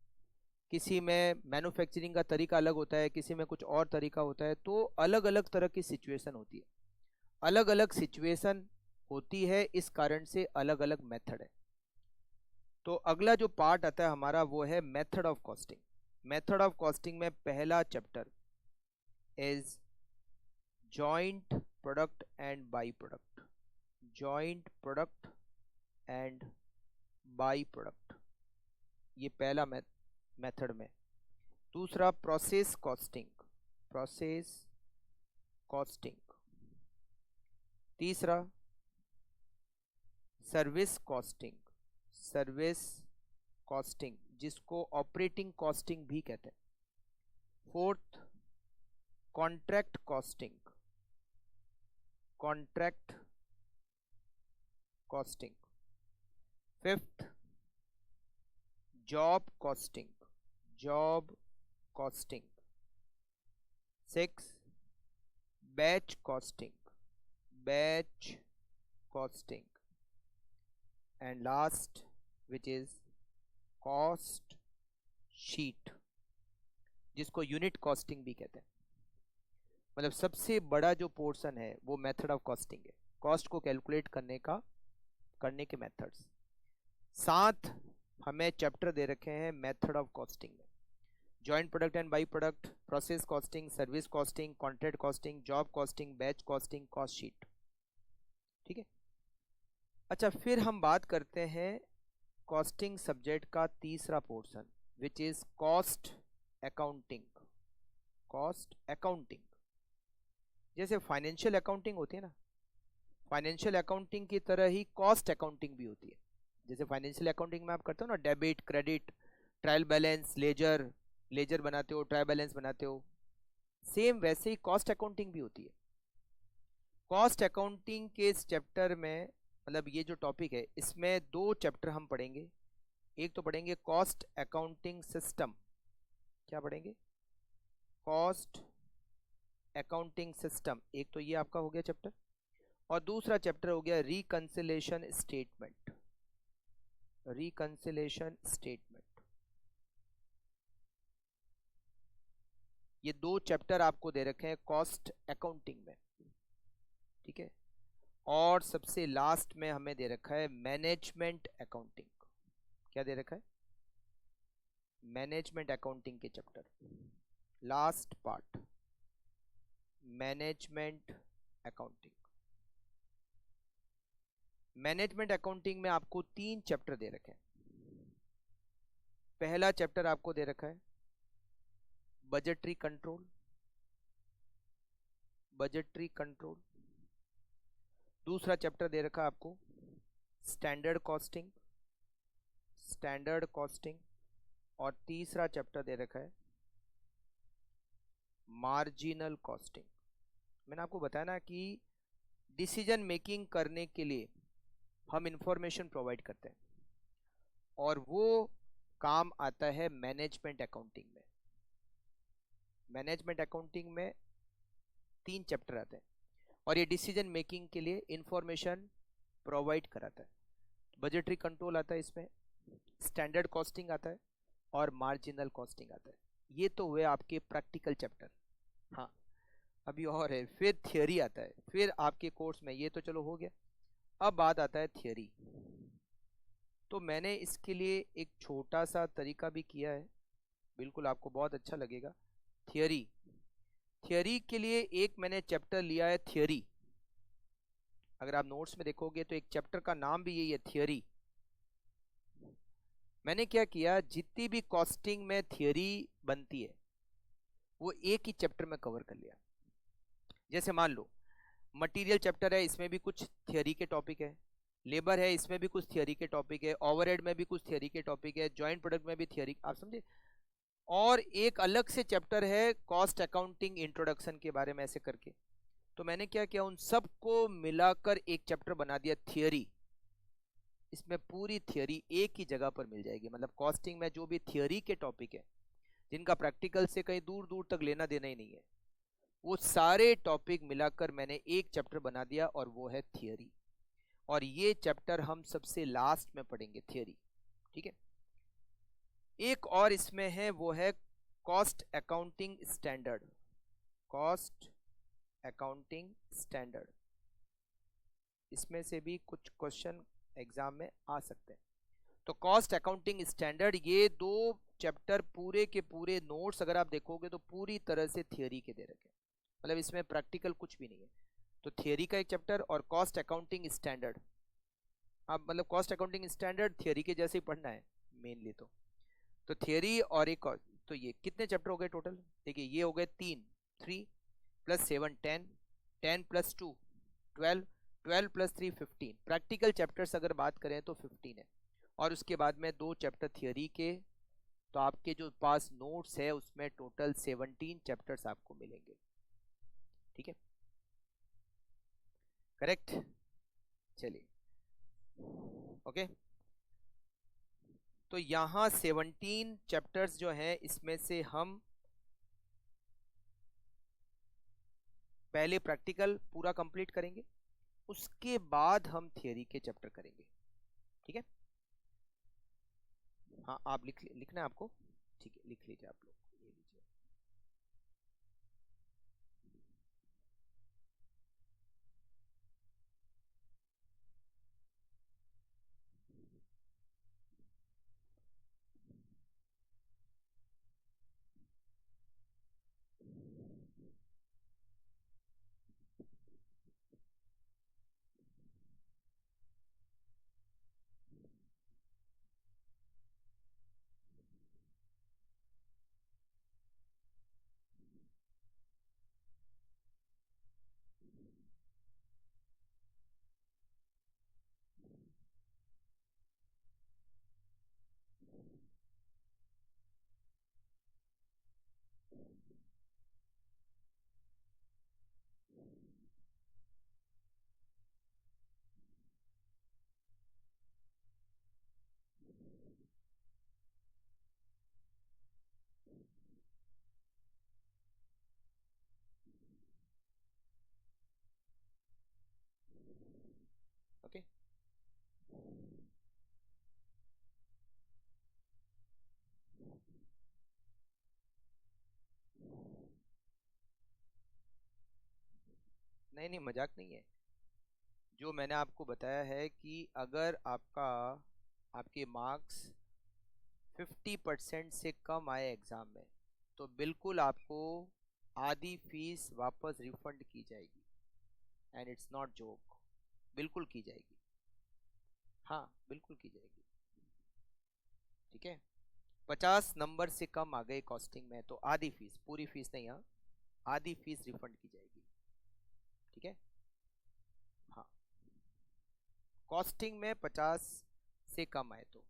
[SPEAKER 1] किसी में मैन्युफैक्चरिंग का तरीका अलग होता है, किसी में कुछ और तरीका होता है। तो अलग अलग तरह की सिचुएशन होती है, अलग अलग सिचुएशन होती है, इस कारण से अलग अलग मेथड है। तो अगला जो पार्ट आता है हमारा वो है method of costing. Method of costing में पहला chapter is joint product and by product. Joint product and by product, ये पहला मेथड में। दूसरा प्रोसेस कॉस्टिंग, प्रोसेस कॉस्टिंग। तीसरा सर्विस कॉस्टिंग, सर्विस कॉस्टिंग, जिसको ऑपरेटिंग कॉस्टिंग भी कहते हैं। Fourth contract costing, contract costing. Fifth job costing, job costing. Six batch costing, batch costing. And last which is cost sheet, जिसको unit costing भी कहते हैं। मतलब सबसे बड़ा जो पोर्शन है वो मेथड ऑफ कॉस्टिंग है, कॉस्ट को कैलकुलेट करने के मेथड्स। 7 हमें चैप्टर दे रखे हैं मेथड ऑफ कॉस्टिंग में। Joint product and by product, process costing, service costing, contract costing, job costing, batch costing, cost sheet. ठीक है। अच्छा, फिर हम बात करते हैं कॉस्टिंग सब्जेक्ट का तीसरा portion, which is cost accounting. Cost accounting, जैसे फाइनेंशियल अकाउंटिंग होती है ना, फाइनेंशियल अकाउंटिंग की तरह ही कॉस्ट अकाउंटिंग भी होती है। जैसे फाइनेंशियल अकाउंटिंग में आप करते हो ना debit, credit, trial balance, ledger, ledger बनाते हो, ट्रायल बैलेंस बनाते हो, सेम वैसे ही कॉस्ट अकाउंटिंग भी होती है। कॉस्ट अकाउंटिंग के इस चैप्टर में, मतलब ये जो टॉपिक है इसमें 2 चैप्टर हम पढ़ेंगे। एक तो पढ़ेंगे कॉस्ट अकाउंटिंग सिस्टम। क्या पढ़ेंगे? Cost accounting system. एक तो ये आपका हो गया चैप्टर, और दूसरा चैप्टर हो गया रिकंसिलेशन स्टेटमेंट। रिकंसिलेशन स्टेटमेंट, ये 2 चैप्टर आपको दे रखे हैं कॉस्ट अकाउंटिंग में। ठीक है। और सबसे लास्ट में हमें दे रखा है मैनेजमेंट अकाउंटिंग। क्या दे रखा है? मैनेजमेंट अकाउंटिंग के chapter, last part management accounting. Management accounting में आपको 3 चैप्टर दे रखे हैं। पहला चैप्टर आपको दे रखा है बजटरी कंट्रोल, बजटरी कंट्रोल। दूसरा चैप्टर दे रखा है आपको स्टैंडर्ड कॉस्टिंग, स्टैंडर्ड कॉस्टिंग। और तीसरा चैप्टर दे रखा है मार्जिनल कॉस्टिंग। मैंने आपको बताया ना कि डिसीजन मेकिंग करने के लिए हम इंफॉर्मेशन प्रोवाइड करते हैं, और वो काम आता है मैनेजमेंट अकाउंटिंग में। मैनेजमेंट अकाउंटिंग में 3 चैप्टर आते हैं, और ये डिसीजन मेकिंग के लिए इंफॉर्मेशन प्रोवाइड कराता है। बजटरी कंट्रोल आता है इसमें, स्टैंडर्ड कॉस्टिंग आता है, और मार्जिनल कॉस्टिंग आता है। ये तो हुए आपके प्रैक्टिकल चैप्टर। हाँ, अभी और है, फिर थियोरी आता है, फिर आपके कोर्स में ये तो चलो हो गया। अब बात आता है थियोरी। तो मैंने इसके लिए एक छोटा सा तरीका भी किया है, बिल्कुल आपको बहुत अच्छा लगेगा। थियोरी, थियोरी के लिए एक मैंने चैप्टर लिया है थियोरी, अगर आप नोट्स में देखोगे तो एक चैप्टर का नाम भी यही है, थियरी। मैंने क्या किया, जितनी भी कॉस्टिंग में थियरी बनती है वो एक ही चैप्टर में कवर कर लिया। जैसे मान लो मटेरियल चैप्टर है, इसमें भी कुछ थियरी के टॉपिक है, लेबर है इसमें भी कुछ थियरी के टॉपिक है, ओवरहेड में भी कुछ थियरी के टॉपिक है, जॉइंट प्रोडक्ट में भी थियरी, आप समझे। और एक अलग से चैप्टर है कॉस्ट अकाउंटिंग इंट्रोडक्शन के बारे में, ऐसे करके। तो मैंने क्या किया, उन सबको मिलाकर एक चैप्टर बना दिया, थियरी। इसमें पूरी थियरी एक ही जगह पर मिल जाएगी। मतलब कॉस्टिंग में जो भी थियरी के टॉपिक है जिनका प्रैक्टिकल से कहीं दूर दूर तक लेना देना ही नहीं है, वो सारे टॉपिक मिलाकर मैंने एक चैप्टर बना दिया, और वो है थियरी। और ये चैप्टर हम सबसे लास्ट में पढ़ेंगे, थियरी, ठीक है। एक और इसमें है, वो है cost accounting standard. Cost accounting standard, इसमें से भी कुछ क्वेश्चन एग्जाम में आ सकते हैं। तो कॉस्ट अकाउंटिंग स्टैंडर्ड, ये दो चैप्टर पूरे के पूरे नोट्स अगर आप देखोगे तो पूरी तरह से थियरी के दे रखे हैं, मतलब इसमें प्रैक्टिकल कुछ भी नहीं है। तो थियरी का एक चैप्टर और कॉस्ट अकाउंटिंग स्टैंडर्ड, आप मतलब कॉस्ट अकाउंटिंग स्टैंडर्ड थियरी के जैसे ही पढ़ना है मेनली। तो थियरी और एक और, तो ये कितने चैप्टर हो गए टोटल, देखिए ये हो गए 3, 3 + 7 10, 10 + 2 12, 12 + 3 15। प्रैक्टिकल चैप्टर्स अगर बात करें तो 15 है, और उसके बाद में 2 चैप्टर थियरी के। तो आपके जो पास नोट्स है उसमें टोटल 17 चैप्टर्स आपको मिलेंगे, ठीक है, करेक्ट। चलिए, ओके। तो यहाँ 17 चैप्टर्स जो हैं, इसमें से हम पहले प्रैक्टिकल पूरा कंप्लीट करेंगे, उसके बाद हम थियरी के चैप्टर करेंगे, ठीक है। हाँ, आप लिखना है आपको, ठीक है, लिख लीजिए आप लोग, ये लीजिए। ओके, नहीं नहीं, मजाक नहीं है। जो मैंने आपको बताया है कि अगर आपके मार्क्स 50% से कम आए एग्जाम में, तो बिल्कुल आपको आधी फीस वापस रिफंड की जाएगी, एंड इट्स नॉट जोक, बिल्कुल की जाएगी। हाँ, बिल्कुल की जाएगी, ठीक है। 50 नंबर से कम आ गए कॉस्टिंग में तो आधी फीस, पूरी फीस नहीं, हाँ, आधी फीस रिफंड की जाएगी, ठीक है। हाँ, कॉस्टिंग में 50 से कम आए तो,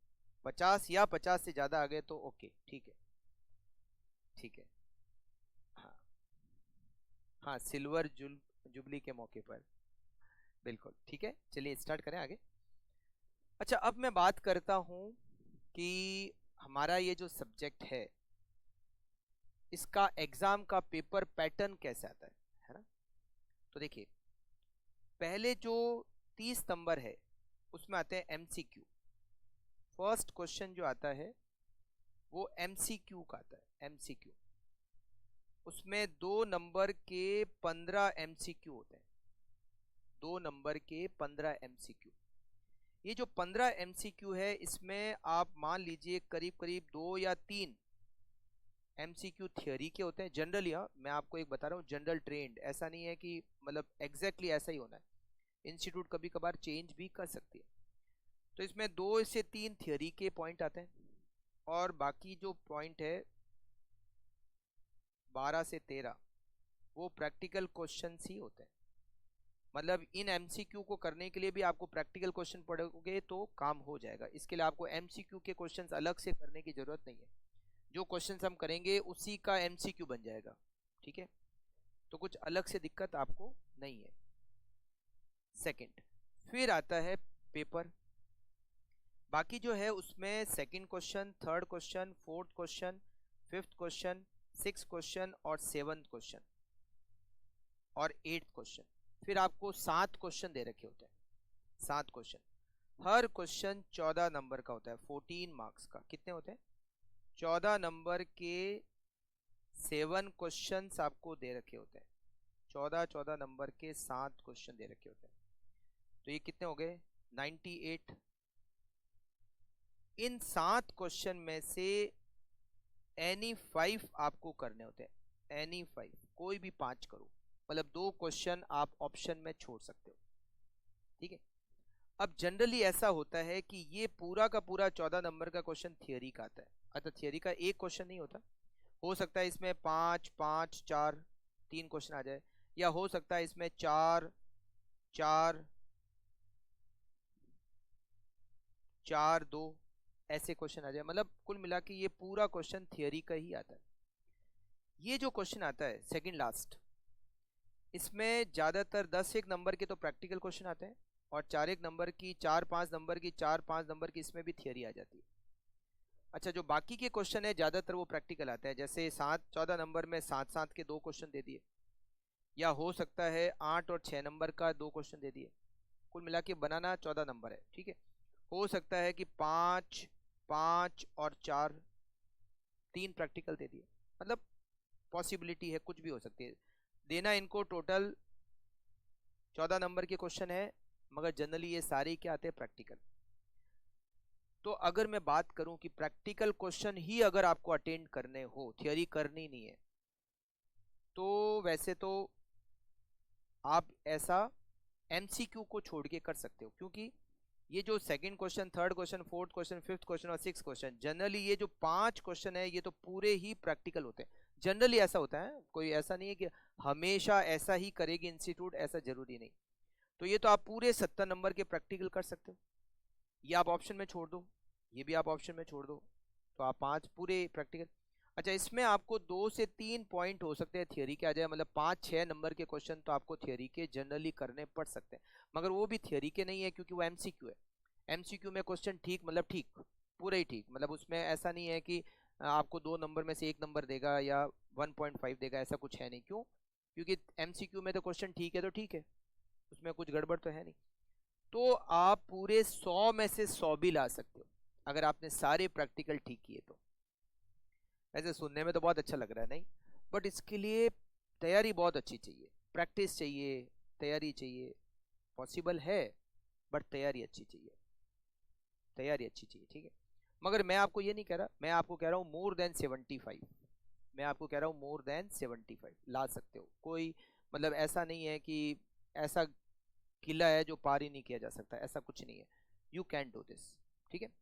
[SPEAKER 1] 50 या 50 से ज़्यादा आ गए तो ओके, ठीक है, ठीक है। हाँ हाँ, सिल्वर जुबली के मौके पर, बिल्कुल ठीक है। चलिए स्टार्ट करें आगे। अच्छा, अब मैं बात करता हूँ कि हमारा ये जो सब्जेक्ट है, इसका एग्जाम का पेपर पैटर्न कैसे आता है ना। तो देखिए, पहले जो 30 नंबर है उसमें आते हैं एमसीक्यू। फर्स्ट क्वेश्चन जो आता है वो एमसीक्यू का आता है, एमसीक्यू। उसमें 2 नंबर के 15 एमसीक्यू होते हैं, 2 नंबर के 15 एमसीक्यू। ये जो 15 एमसीक्यू है, इसमें आप मान लीजिए करीब करीब 2 या 3 एमसीक्यू थियोरी के होते हैं जनरली। हाँ, मैं आपको एक बता रहा हूँ, जनरल ट्रेंड, ऐसा नहीं है कि मतलब एग्जैक्टली ऐसा ही होना है। इंस्टीट्यूट कभी कभार चेंज भी कर सकती है। तो इसमें 2 से 3 थियोरी के पॉइंट आते हैं और बाकी जो पॉइंट है 12 से 13 वो प्रैक्टिकल क्वेश्चन ही होते हैं। मतलब इन एमसीक्यू को करने के लिए भी आपको प्रैक्टिकल क्वेश्चन पढ़ोगे तो काम हो जाएगा। इसके लिए आपको एमसीक्यू के क्वेश्चंस अलग से करने की जरूरत नहीं है, जो क्वेश्चंस हम करेंगे उसी का एमसीक्यू बन जाएगा, ठीक है। तो कुछ अलग से दिक्कत आपको नहीं है। सेकंड, फिर आता है पेपर। बाकी जो है उसमें second question, third question, fourth question, fifth question, six question और सेवंथ क्वेश्चन और एट्थ क्वेश्चन, फिर आपको 7 क्वेश्चन दे रखे होते हैं। 7 क्वेश्चन, हर क्वेश्चन 14 नंबर का होता है, 14 मार्क्स का। कितने होते हैं? 14 नंबर के 7 क्वेश्चंस आपको दे रखे होते हैं। 14 नंबर के 7 क्वेश्चन दे रखे होते हैं। तो ये कितने हो गए? 98। इन 7 क्वेश्चन में से एनी 5 आपको करने होते हैं। एनी 5, कोई भी 5 करो, मतलब 2 क्वेश्चन आप ऑप्शन में छोड़ सकते हो, ठीक है। अब जनरली ऐसा होता है कि ये पूरा का पूरा 14 नंबर का क्वेश्चन थियरी का आता है। अच्छा, थियरी का एक क्वेश्चन नहीं होता, हो सकता है इसमें 5 5 4 3 क्वेश्चन आ जाए, या हो सकता है इसमें 4 4 4 2 ऐसे क्वेश्चन आ जाए। मतलब कुल मिला के ये पूरा क्वेश्चन थियरी का ही आता है। ये जो क्वेश्चन आता है सेकंड लास्ट, इसमें ज्यादातर 10 नंबर के तो प्रैक्टिकल क्वेश्चन आते हैं और 4 नंबर की, 4 5 नंबर की, 4 5 नंबर की इसमें भी थियरी आ जाती है। अच्छा, जो बाकी के क्वेश्चन है ज्यादातर वो प्रैक्टिकल आते हैं। जैसे 14 नंबर में 7 के 2 क्वेश्चन दे दिए, या हो सकता है 8 और 6 नंबर का 2 क्वेश्चन दे दिए। कुल मिला के बनाना 14 नंबर है, ठीक है। हो सकता है कि 5 5 और 4 3 प्रैक्टिकल दे दिए। मतलब पॉसिबिलिटी है, कुछ भी हो सकती है। देना इनको टोटल 14 नंबर के क्वेश्चन है, मगर जनरली ये सारे क्या आते हैं? प्रैक्टिकल। तो अगर मैं बात करूं कि प्रैक्टिकल क्वेश्चन ही अगर आपको अटेंड करने हो, थियरी करनी नहीं है, तो वैसे तो आप ऐसा एमसीक्यू को छोड़ के कर सकते हो। क्योंकि ये जो second question, third question, fourth question, fifth question और सिक्स क्वेश्चन, जनरली ये जो 5 क्वेश्चन है ये तो पूरे ही प्रैक्टिकल होते हैं। जनरली ऐसा होता है, कोई ऐसा नहीं है कि हमेशा ऐसा ही करेगी इंस्टीट्यूट, ऐसा जरूरी नहीं। तो ये तो आप पूरे 70 नंबर के प्रैक्टिकल कर सकते हो, ये आप ऑप्शन में छोड़ दो, ये भी आप ऑप्शन में छोड़ दो, तो आप 5 पूरे प्रैक्टिकल। अच्छा, इसमें आपको 2 से 3 पॉइंट हो सकते हैं थियरी के आ जाए, मतलब 5 6 नंबर के क्वेश्चन तो आपको थियरी के जनरली करने पड़ सकते हैं, मगर वो भी थियरी के नहीं है क्योंकि वो एमसीक्यू है। एमसीक्यू में क्वेश्चन ठीक, मतलब ठीक, पूरा ही ठीक, मतलब उसमें ऐसा नहीं है कि आपको 2 नंबर में से 1 नंबर देगा या 1.5 देगा, ऐसा कुछ है नहीं। क्यों? क्योंकि एमसीक्यू में तो क्वेश्चन ठीक है तो ठीक है, उसमें कुछ गड़बड़ तो है नहीं। तो आप पूरे 100 में से 100 भी ला सकते हो अगर आपने सारे प्रैक्टिकल ठीक किए तो। ऐसे सुनने में तो बहुत अच्छा लग रहा है, नहीं? बट इसके लिए तैयारी बहुत अच्छी चाहिए, प्रैक्टिस चाहिए, तैयारी चाहिए। पॉसिबल है, बट तैयारी अच्छी चाहिए, तैयारी अच्छी चाहिए, ठीक है। मगर मैं आपको ये नहीं कह रहा, मैं आपको कह रहा हूँ मोर देन 75। मैं आपको कह रहा हूँ मोर देन 75 ला सकते हो। कोई मतलब ऐसा नहीं है कि ऐसा किला है जो पार ही नहीं किया जा सकता, ऐसा कुछ नहीं है। यू कैन डू दिस, ठीक है।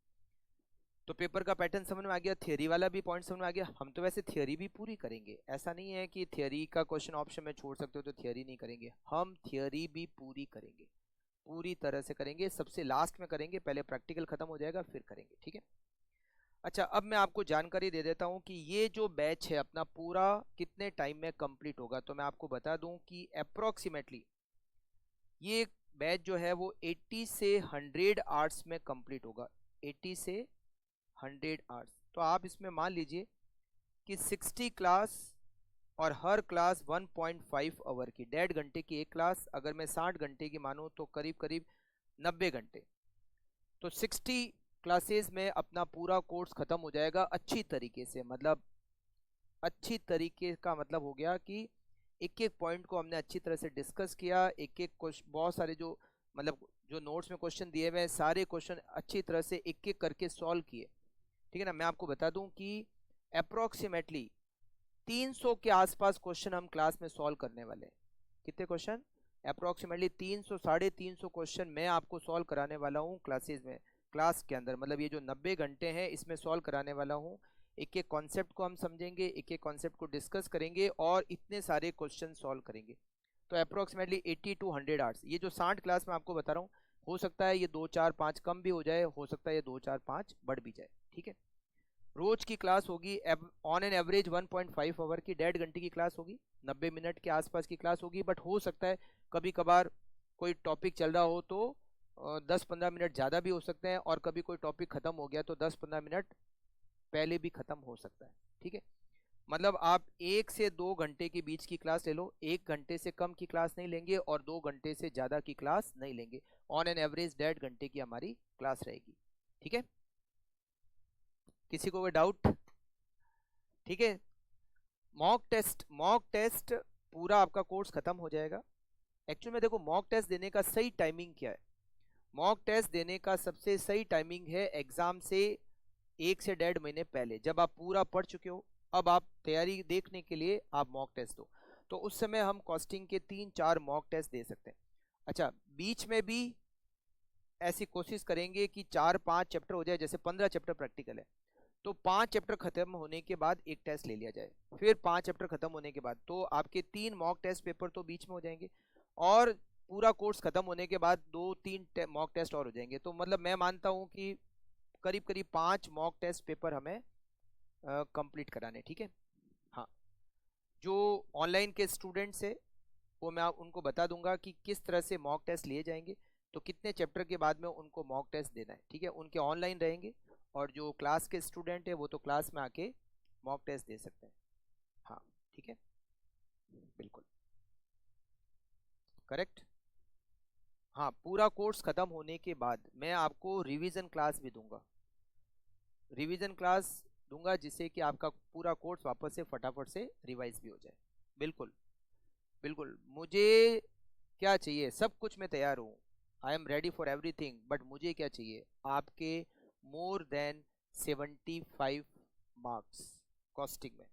[SPEAKER 1] तो पेपर का पैटर्न समझ में आ गया, थियरी वाला भी पॉइंट समझ में आ गया। हम तो वैसे थियरी भी पूरी करेंगे, ऐसा नहीं है कि थियरी का क्वेश्चन ऑप्शन में छोड़ सकते हो तो थियरी नहीं करेंगे। हम थियरी भी पूरी करेंगे, पूरी तरह से करेंगे। सबसे लास्ट में करेंगे, पहले प्रैक्टिकल खत्म हो जाएगा फिर करेंगे, ठीक है। अच्छा, अब मैं आपको जानकारी दे देता हूं कि ये जो बैच है अपना पूरा कितने टाइम में कंप्लीट होगा। तो मैं आपको बता दूं कि अप्रोक्सीमेटली ये बैच जो है वो 80 से 100 आवर्स में कंप्लीट होगा। 80 से 100 आवर्स, तो आप इसमें मान लीजिए कि 60 क्लास और हर क्लास 1.5 आवर की, 1.5 घंटे की एक क्लास। अगर मैं 60 घंटे की मानूं तो करीब करीब 90 घंटे। तो 60 क्लासेस में अपना पूरा कोर्स खत्म हो जाएगा अच्छी तरीके से। मतलब अच्छी तरीके का मतलब हो गया कि एक एक पॉइंट को हमने अच्छी तरह से डिस्कस किया। एक एक क्वेश्चन, बहुत सारे जो मतलब जो नोट्स में क्वेश्चन दिए हुए हैं सारे क्वेश्चन अच्छी तरह से एक एक करके सॉल्व किए, ठीक है ना। मैं आपको बता दूं कि अप्रोक्सीमेटली 300 के आसपास क्वेश्चन हम क्लास में सॉल्व करने वाले हैं। कितने क्वेश्चन? अप्रोक्सीमेटली 300 350 क्वेश्चन मैं आपको सॉल्व कराने वाला हूँ क्लासेस में, क्लास के अंदर, मतलब ये जो 90 घंटे हैं इसमें सॉल्व कराने वाला हूँ। एक एक कॉन्सेप्ट को हम समझेंगे, एक एक कॉन्सेप्ट को डिस्कस करेंगे और इतने सारे क्वेश्चन सॉल्व करेंगे। तो अप्रोक्सीमेटली 80 to 100 आवर्स, ये जो 60 क्लास में आपको बता रहा हूँ, हो सकता है ये 2 4 5 कम भी हो जाए, हो सकता है ये 2 4 5 बढ़ भी जाए, ठीक है। रोज की क्लास होगी ऑन एन एवरेज 1.5 आवर की, 1.5 घंटे की क्लास होगी, 90 मिनट के आसपास की क्लास होगी। बट हो सकता है कभी कभार कोई टॉपिक चल रहा हो तो 10-15 मिनट ज़्यादा भी हो सकते हैं, और कभी कोई टॉपिक खत्म हो गया तो 10-15 मिनट पहले भी खत्म हो सकता है, ठीक है। मतलब आप 1 से 2 घंटे के बीच की क्लास ले लो, 1 घंटे से कम की क्लास नहीं लेंगे और 2 घंटे से ज़्यादा की क्लास नहीं लेंगे। ऑन एन एवरेज 1.5 घंटे की हमारी क्लास रहेगी, ठीक है। किसी को कोई डाउट? ठीक है। मॉक टेस्ट पूरा आपका कोर्स खत्म हो जाएगा। एक्चुअली में देखो, मॉक टेस्ट देने का सही टाइमिंग क्या है? मॉक टेस्ट देने का सबसे सही टाइमिंग है एग्जाम से 1 से 1.5 महीने पहले, जब आप पूरा पढ़ चुके हो, अब आप तैयारी देखने के लिए आप मॉक टेस्ट दो। तो उस समय हम कॉस्टिंग के 3-4 मॉक टेस्ट दे सकते हैं। अच्छा, बीच में भी ऐसी कोशिश करेंगे कि 4-5 चैप्टर हो जाए, जैसे 15 चैप्टर प्रैक्टिकल है तो 5 चैप्टर खत्म होने के बाद एक टेस्ट ले लिया जाए, फिर 5 चैप्टर खत्म होने के बाद, तो आपके 3 मॉक टेस्ट पेपर तो बीच में हो जाएंगे, और पूरा कोर्स खत्म होने के बाद 2-3 मॉक टेस्ट और हो जाएंगे। तो मतलब मैं मानता हूं कि करीब करीब 5 मॉक टेस्ट पेपर हमें कंप्लीट कराने, ठीक है। हाँ, जो ऑनलाइन के स्टूडेंट्स है वो मैं उनको बता दूंगा कि किस तरह से मॉक टेस्ट लिए जाएंगे, तो कितने चैप्टर के बाद में उनको मॉक टेस्ट देना है, ठीक है। उनके ऑनलाइन रहेंगे, और जो क्लास के स्टूडेंट है वो तो क्लास में आके मॉक टेस्ट दे सकते हैं। हाँ, ठीक है, बिल्कुल करेक्ट। हाँ, पूरा कोर्स खत्म होने के बाद मैं आपको रिवीजन क्लास भी दूंगा, रिवीजन क्लास दूंगा, जिससे कि आपका पूरा कोर्स वापस से फटाफट से रिवाइज भी हो जाए। बिल्कुल बिल्कुल, मुझे क्या चाहिए, सब कुछ मैं तैयार हूँ, I am ready for everything, but मुझे क्या चाहिए? आपके मोर देन 75 मार्क्स कॉस्टिंग में,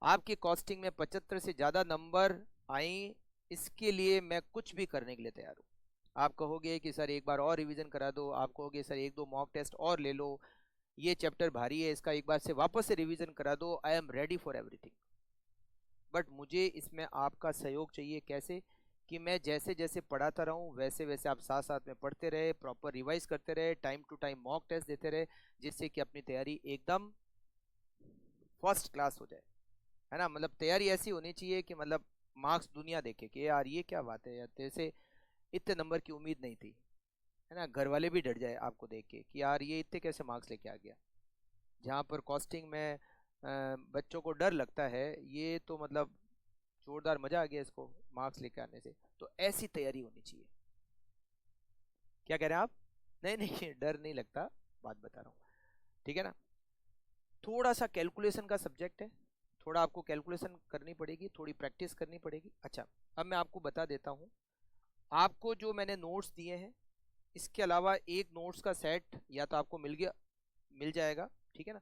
[SPEAKER 1] आपकी कॉस्टिंग में 75 से ज़्यादा नंबर आए, इसके लिए मैं कुछ भी करने के लिए तैयार हूँ। आप कहोगे कि सर एक बार और रिवीजन करा दो, आप कहोगे सर 1-2 मॉक टेस्ट और ले लो, ये चैप्टर भारी है इसका एक बार से वापस से रिवीजन करा दो, I am ready for everything. But मुझे इसमें आपका सहयोग चाहिए। कैसे? कि मैं जैसे जैसे पढ़ाता रहूं वैसे वैसे आप साथ साथ में पढ़ते रहे, प्रॉपर रिवाइज करते रहे, time to time mock test देते रहे, जिससे कि अपनी तैयारी एकदम फर्स्ट क्लास हो जाए, है ना। मतलब तैयारी ऐसी होनी चाहिए कि मतलब मार्क्स दुनिया देखे कि यार ये क्या बात है यार, तेरे से इतने नंबर की उम्मीद नहीं थी, है ना। घर वाले भी डर जाए आपको देख के कि यार ये इतने कैसे मार्क्स लेके आ गया। जहाँ पर कॉस्टिंग में बच्चों को डर लगता है, ये तो मतलब जोरदार मजा आ गया इसको मार्क्स लेके आने से। तो ऐसी तैयारी होनी चाहिए। क्या कह रहे हैं आप? नहीं नहीं, डर नहीं लगता, बात बता रहा हूँ, ठीक है ना। थोड़ा सा कैलकुलेशन का सब्जेक्ट है, थोड़ा आपको कैलकुलेशन करनी पड़ेगी, थोड़ी प्रैक्टिस करनी पड़ेगी। अच्छा, अब मैं आपको बता देता हूँ, आपको जो मैंने नोट्स दिए हैं इसके अलावा एक नोट्स का सेट या तो आपको मिल जाएगा, ठीक है ना।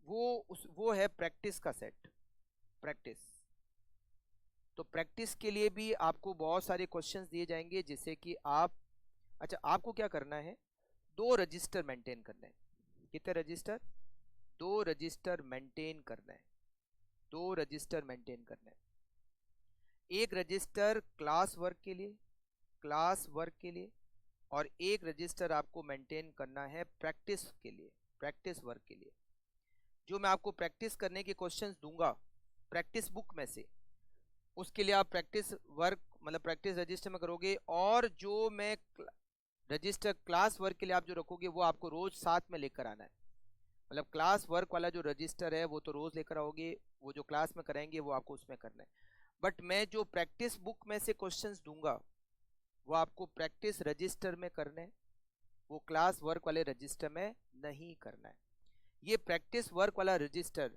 [SPEAKER 1] वो है प्रैक्टिस का सेट, प्रैक्टिस। तो प्रैक्टिस के लिए भी आपको बहुत सारे क्वेश्चंस दिए जाएंगे, जिससे कि आप, अच्छा आपको क्या करना है, 2 रजिस्टर मेंटेन करना है। कितने रजिस्टर? 2 रजिस्टर मेंटेन करना है, 2 रजिस्टर मेंटेन करना है। एक रजिस्टर क्लास वर्क के लिए, क्लास वर्क के लिए, और एक रजिस्टर आपको मेंटेन करना है प्रैक्टिस के लिए, प्रैक्टिस वर्क के लिए। जो मैं आपको प्रैक्टिस करने के क्वेश्चंस दूंगा प्रैक्टिस बुक में से, उसके लिए आप प्रैक्टिस वर्क मतलब प्रैक्टिस रजिस्टर में करोगे, और जो मैं रजिस्टर क्लास वर्क के लिए आप जो रखोगे वो आपको रोज साथ में लेकर आना है। मतलब क्लास वर्क वाला जो रजिस्टर है वो तो रोज लेकर आओगे, वो जो क्लास में कराएंगे वो आपको उसमें करना है। बट मैं जो प्रैक्टिस बुक में से क्वेश्चंस दूंगा वो आपको प्रैक्टिस रजिस्टर में करना है, वो क्लास वर्क वाले रजिस्टर में नहीं करना है। ये प्रैक्टिस वर्क वाला register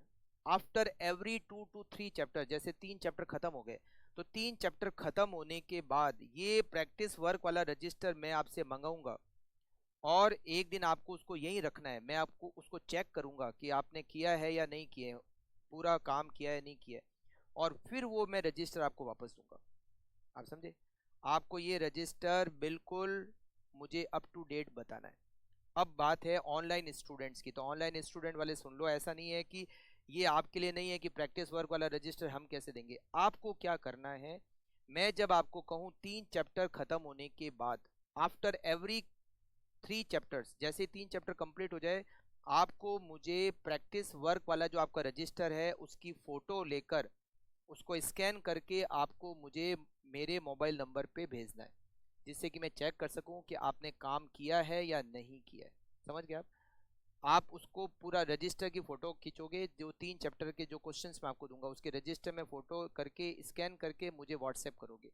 [SPEAKER 1] after every 2 to 3 chapter, जैसे 3 चैप्टर खत्म हो गए तो 3 चैप्टर खत्म होने के बाद ये प्रैक्टिस वर्क वाला रजिस्टर मैं आपसे मंगाऊंगा, और एक दिन आपको उसको यहीं रखना है। मैं आपको उसको चेक करूंगा कि आपने किया है या नहीं किया है, पूरा काम किया है नहीं किया है, और फिर वो मैं रजिस्टर आपको वापस दूंगा। आप समझे? आपको ये रजिस्टर बिल्कुल मुझे अप टू डेट बताना है। अब बात है ऑनलाइन स्टूडेंट्स की, तो ऑनलाइन स्टूडेंट वाले सुन लो, ऐसा नहीं है कि ये आपके लिए नहीं है कि प्रैक्टिस वर्क वाला रजिस्टर हम कैसे देंगे। आपको क्या करना है, मैं जब आपको कहूँ 3 चैप्टर खत्म होने के बाद, आफ्टर एवरी 3 चैप्टर्स, जैसे 3 चैप्टर कंप्लीट हो जाए, आपको मुझे प्रैक्टिस वर्क वाला जो आपका रजिस्टर है उसकी फोटो लेकर उसको स्कैन करके आपको मुझे मेरे मोबाइल नंबर पे भेजना है, जिससे कि मैं चेक कर सकूं कि आपने काम किया है या नहीं किया है। समझ गए आप उसको पूरा रजिस्टर की फोटो खींचोगे, जो 3 चैप्टर के जो क्वेश्चंस मैं आपको दूंगा उसके रजिस्टर में फोटो करके स्कैन करके मुझे व्हाट्सएप करोगे।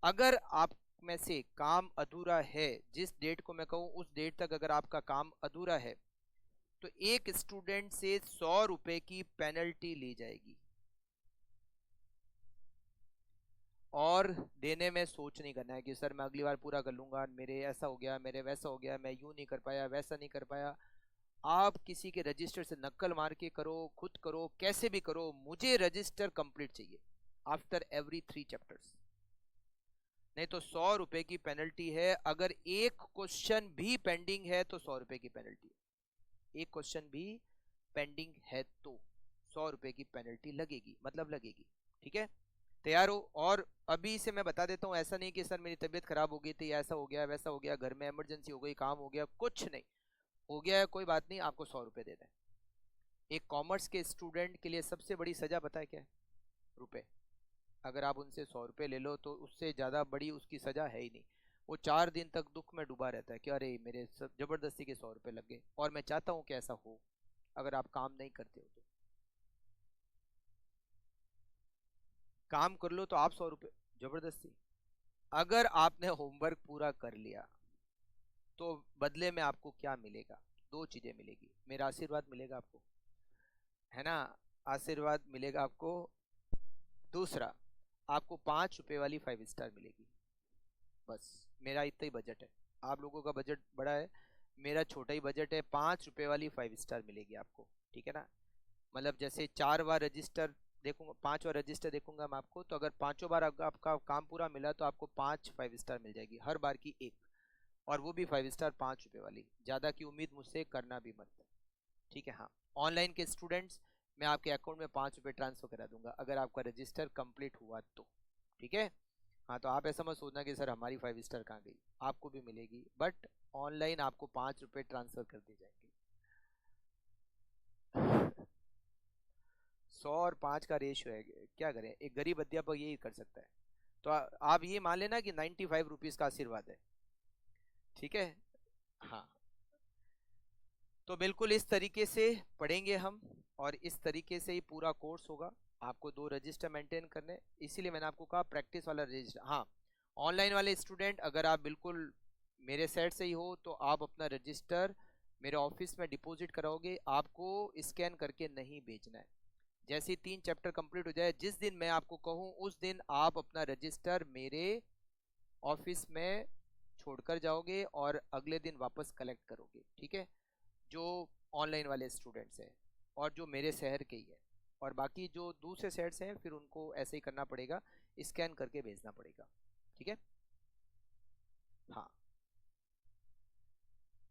[SPEAKER 1] अगर आप में से काम अधूरा है, जिस डेट को मैं कहूँ उस डेट तक अगर आपका काम अधूरा है, तो एक स्टूडेंट से 100 रुपए की पेनल्टी ली जाएगी। और देने में सोच नहीं करना है कि सर मैं अगली बार पूरा कर लूंगा, मेरे ऐसा हो गया, मेरे वैसा हो गया, मैं यूं नहीं कर पाया, वैसा नहीं कर पाया। आप किसी के रजिस्टर से नक्कल मार के करो, खुद करो, कैसे भी करो, मुझे रजिस्टर कंप्लीट चाहिए आफ्टर एवरी 3 चैप्टर्स। नहीं तो 100 रुपए की पेनल्टी है। अगर एक क्वेश्चन भी पेंडिंग है तो 100 रुपए की पेनल्टी है। एक क्वेश्चन भी पेंडिंग है तो 100 रुपए की पेनल्टी लगेगी, मतलब लगेगी। ठीक है, तैयार हो? और अभी से मैं बता देता हूँ, ऐसा नहीं कि सर मेरी तबीयत खराब हो गई थी, ऐसा हो गया वैसा हो गया, घर में इमरजेंसी हो गई, काम हो गया, कुछ नहीं हो गया है, कोई बात नहीं, आपको 100 रुपए देना है। एक कॉमर्स के स्टूडेंट के लिए सबसे बड़ी सजा पता है क्या है? रुपए। अगर आप उनसे 100 रुपए ले लो तो उससे ज्यादा बड़ी उसकी सजा है ही नहीं। वो 4 दिन तक दुख में डूबा रहता है कि अरे मेरे जबरदस्ती के 100 रुपए लग गए। और मैं चाहता हूँ कि ऐसा हो, अगर आप काम नहीं करते हो तो काम कर लो, तो आप 100 रुपए जबरदस्ती। अगर आपने होमवर्क पूरा कर लिया तो बदले में आपको क्या मिलेगा? 2 चीजें मिलेगी, मेरा आशीर्वाद मिलेगा आपको, है ना, आशीर्वाद मिलेगा आपको। दूसरा, आपको 5 रुपए वाली 5 स्टार मिलेगी। बस, मेरा इतना ही बजट है। आप लोगों का बजट बड़ा है, मेरा छोटा ही बजट है। 5 रुपए वाली 5 स्टार मिलेगी आपको, ठीक है ना। मतलब जैसे 4 बार रजिस्टर देखूंगा, 5 बार रजिस्टर देखूंगा मैं आपको, तो अगर 5 बार आपका काम पूरा मिला तो आपको 5 5 स्टार मिल जाएगी, हर बार की एक। और वो भी 5 स्टार 5 रुपए वाली। ज़्यादा की उम्मीद मुझसे करना भी मत, ठीक है। हाँ, ऑनलाइन के स्टूडेंट्स, मैं आपके अकाउंट में 5 रुपए ट्रांसफर करा दूंगा अगर आपका रजिस्टर कंप्लीट हुआ तो, ठीक है। हाँ, तो आप ऐसा मत सोचना कि सर हमारी 5 स्टार कहाँ गई, आपको भी मिलेगी, बट ऑनलाइन आपको 5 रुपए ट्रांसफर कर दिए जाएंगे। 100 और 5 का रेशियो है, क्या करें, एक गरीब अध्यापक यही कर सकता है। तो आप ये मान लेना कि 95 रुपीज का आशीर्वाद है, ठीक है। हाँ, तो बिल्कुल इस तरीके से पढ़ेंगे हम, और इस तरीके से ही पूरा कोर्स होगा। आपको 2 रजिस्टर मेंटेन करने, इसीलिए मैंने आपको कहा प्रैक्टिस वाला रजिस्टर। हाँ, ऑनलाइन वाले स्टूडेंट, अगर आप बिल्कुल मेरे साइड से ही हो तो आप अपना रजिस्टर मेरे ऑफिस में डिपॉजिट कराओगे, आपको स्कैन करके नहीं भेजना है। जैसे ही 3 चैप्टर कंप्लीट हो जाए, जिस दिन मैं आपको कहूँ उस दिन आप अपना रजिस्टर मेरे ऑफिस में छोड़कर जाओगे और अगले दिन वापस कलेक्ट करोगे, ठीक है। जो ऑनलाइन वाले स्टूडेंट्स हैं और जो मेरे शहर के ही है, और बाकी जो दूसरे शहर से हैं फिर उनको ऐसे ही करना पड़ेगा, स्कैन करके भेजना पड़ेगा, ठीक है। हाँ,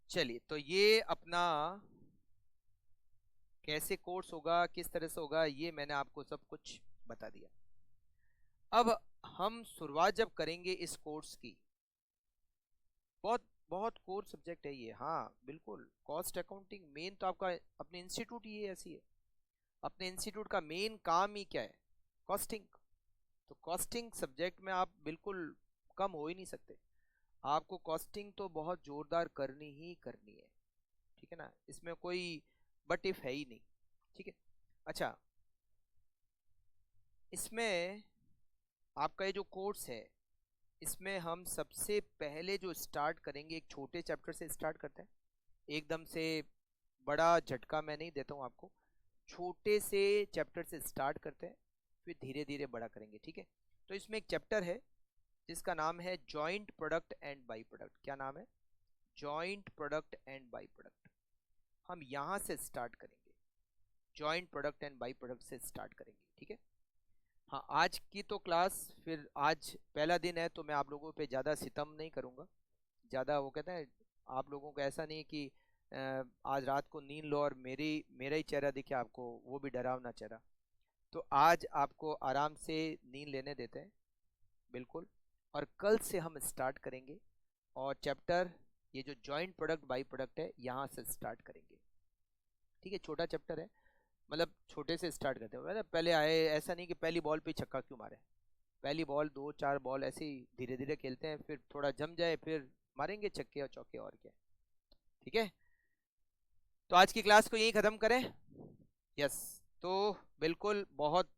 [SPEAKER 1] चलिए, तो ये अपना कैसे कोर्स होगा, किस तरह से होगा, ये मैंने आपको सब कुछ बता दिया। अब हम शुरुआत जब करेंगे इस कोर्स की, बहुत बहुत कोर सब्जेक्ट है ये, हाँ बिल्कुल। कॉस्ट अकाउंटिंग मेन तो आपका अपने इंस्टीट्यूट ही ऐसी है। अपने इंस्टीट्यूट का मेन काम ही क्या है? कॉस्टिंग। तो कॉस्टिंग सब्जेक्ट में आप बिल्कुल कम हो ही नहीं सकते। आपको कॉस्टिंग तो बहुत जोरदार करनी ही करनी है, ठीक है ना, इसमें कोई बट इफ है ही नहीं, ठीक है। अच्छा, इसमें आपका ये जो कोर्स है, इसमें हम सबसे पहले जो स्टार्ट करेंगे, एक छोटे चैप्टर से स्टार्ट करते हैं। एकदम से बड़ा झटका मैं नहीं देता हूँ आपको, छोटे से चैप्टर से स्टार्ट करते हैं, फिर धीरे धीरे बड़ा करेंगे, ठीक है। तो इसमें एक चैप्टर है जिसका नाम है joint product and by product. क्या नाम है? Joint product and by product. हम यहाँ से स्टार्ट करेंगे, joint product and by product से स्टार्ट करेंगे, ठीक है। हाँ, आज की तो क्लास, फिर आज पहला दिन है तो मैं आप लोगों पे ज़्यादा सितम नहीं करूँगा। ज़्यादा वो कहते हैं, आप लोगों को ऐसा नहीं कि आज रात को नींद लो और मेरा ही चेहरा दिखे आपको, वो भी डरावना चेहरा। तो आज आपको आराम से नींद लेने देते हैं, बिल्कुल। और कल से हम स्टार्ट करेंगे, और चैप्टर ये जो जॉइंट प्रोडक्ट बाई प्रोडक्ट है यहाँ से स्टार्ट करेंगे। ठीक है, छोटा चैप्टर है, मतलब छोटे से स्टार्ट करते हैं। मतलब पहले आए, ऐसा नहीं कि पहली बॉल पे छक्का क्यों मारे। पहली बॉल, दो चार बॉल ऐसे ही धीरे धीरे खेलते हैं, फिर थोड़ा जम जाए फिर मारेंगे छक्के और चौके, और क्या। ठीक है, तो आज की क्लास को यहीं ख़त्म करें। यस, तो बिल्कुल बहुत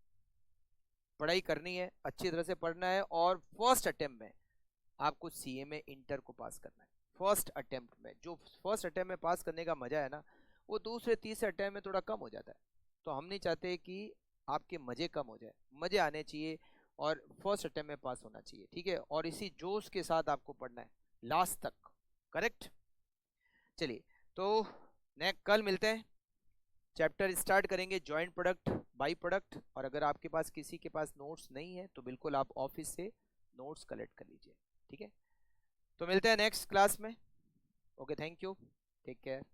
[SPEAKER 1] पढ़ाई करनी है, अच्छी तरह से पढ़ना है, और फर्स्ट अटेम्प्ट में आपको सीएमए इंटर को पास करना है। फर्स्ट अटेम्प्ट में, जो फर्स्ट अटेम्प्ट में पास करने का मजा है ना, वो दूसरे तीसरे अटेम्प्ट में थोड़ा कम हो जाता है। तो हम नहीं चाहते कि आपके मजे कम हो जाए, मजे आने चाहिए, और फर्स्ट अटेम्प्ट में पास होना चाहिए। ठीक है, और इसी जोश के साथ आपको पढ़ना है लास्ट तक। करेक्ट, चलिए, तो नेक्स्ट कल मिलते हैं, चैप्टर स्टार्ट करेंगे जॉइंट प्रोडक्ट बाई प्रोडक्ट। और अगर आपके पास किसी के पास नोट्स नहीं है तो बिल्कुल आप ऑफिस से नोट्स कलेक्ट कर लीजिए। ठीक है, तो मिलते हैं नेक्स्ट क्लास में। Okay, thank you, take care.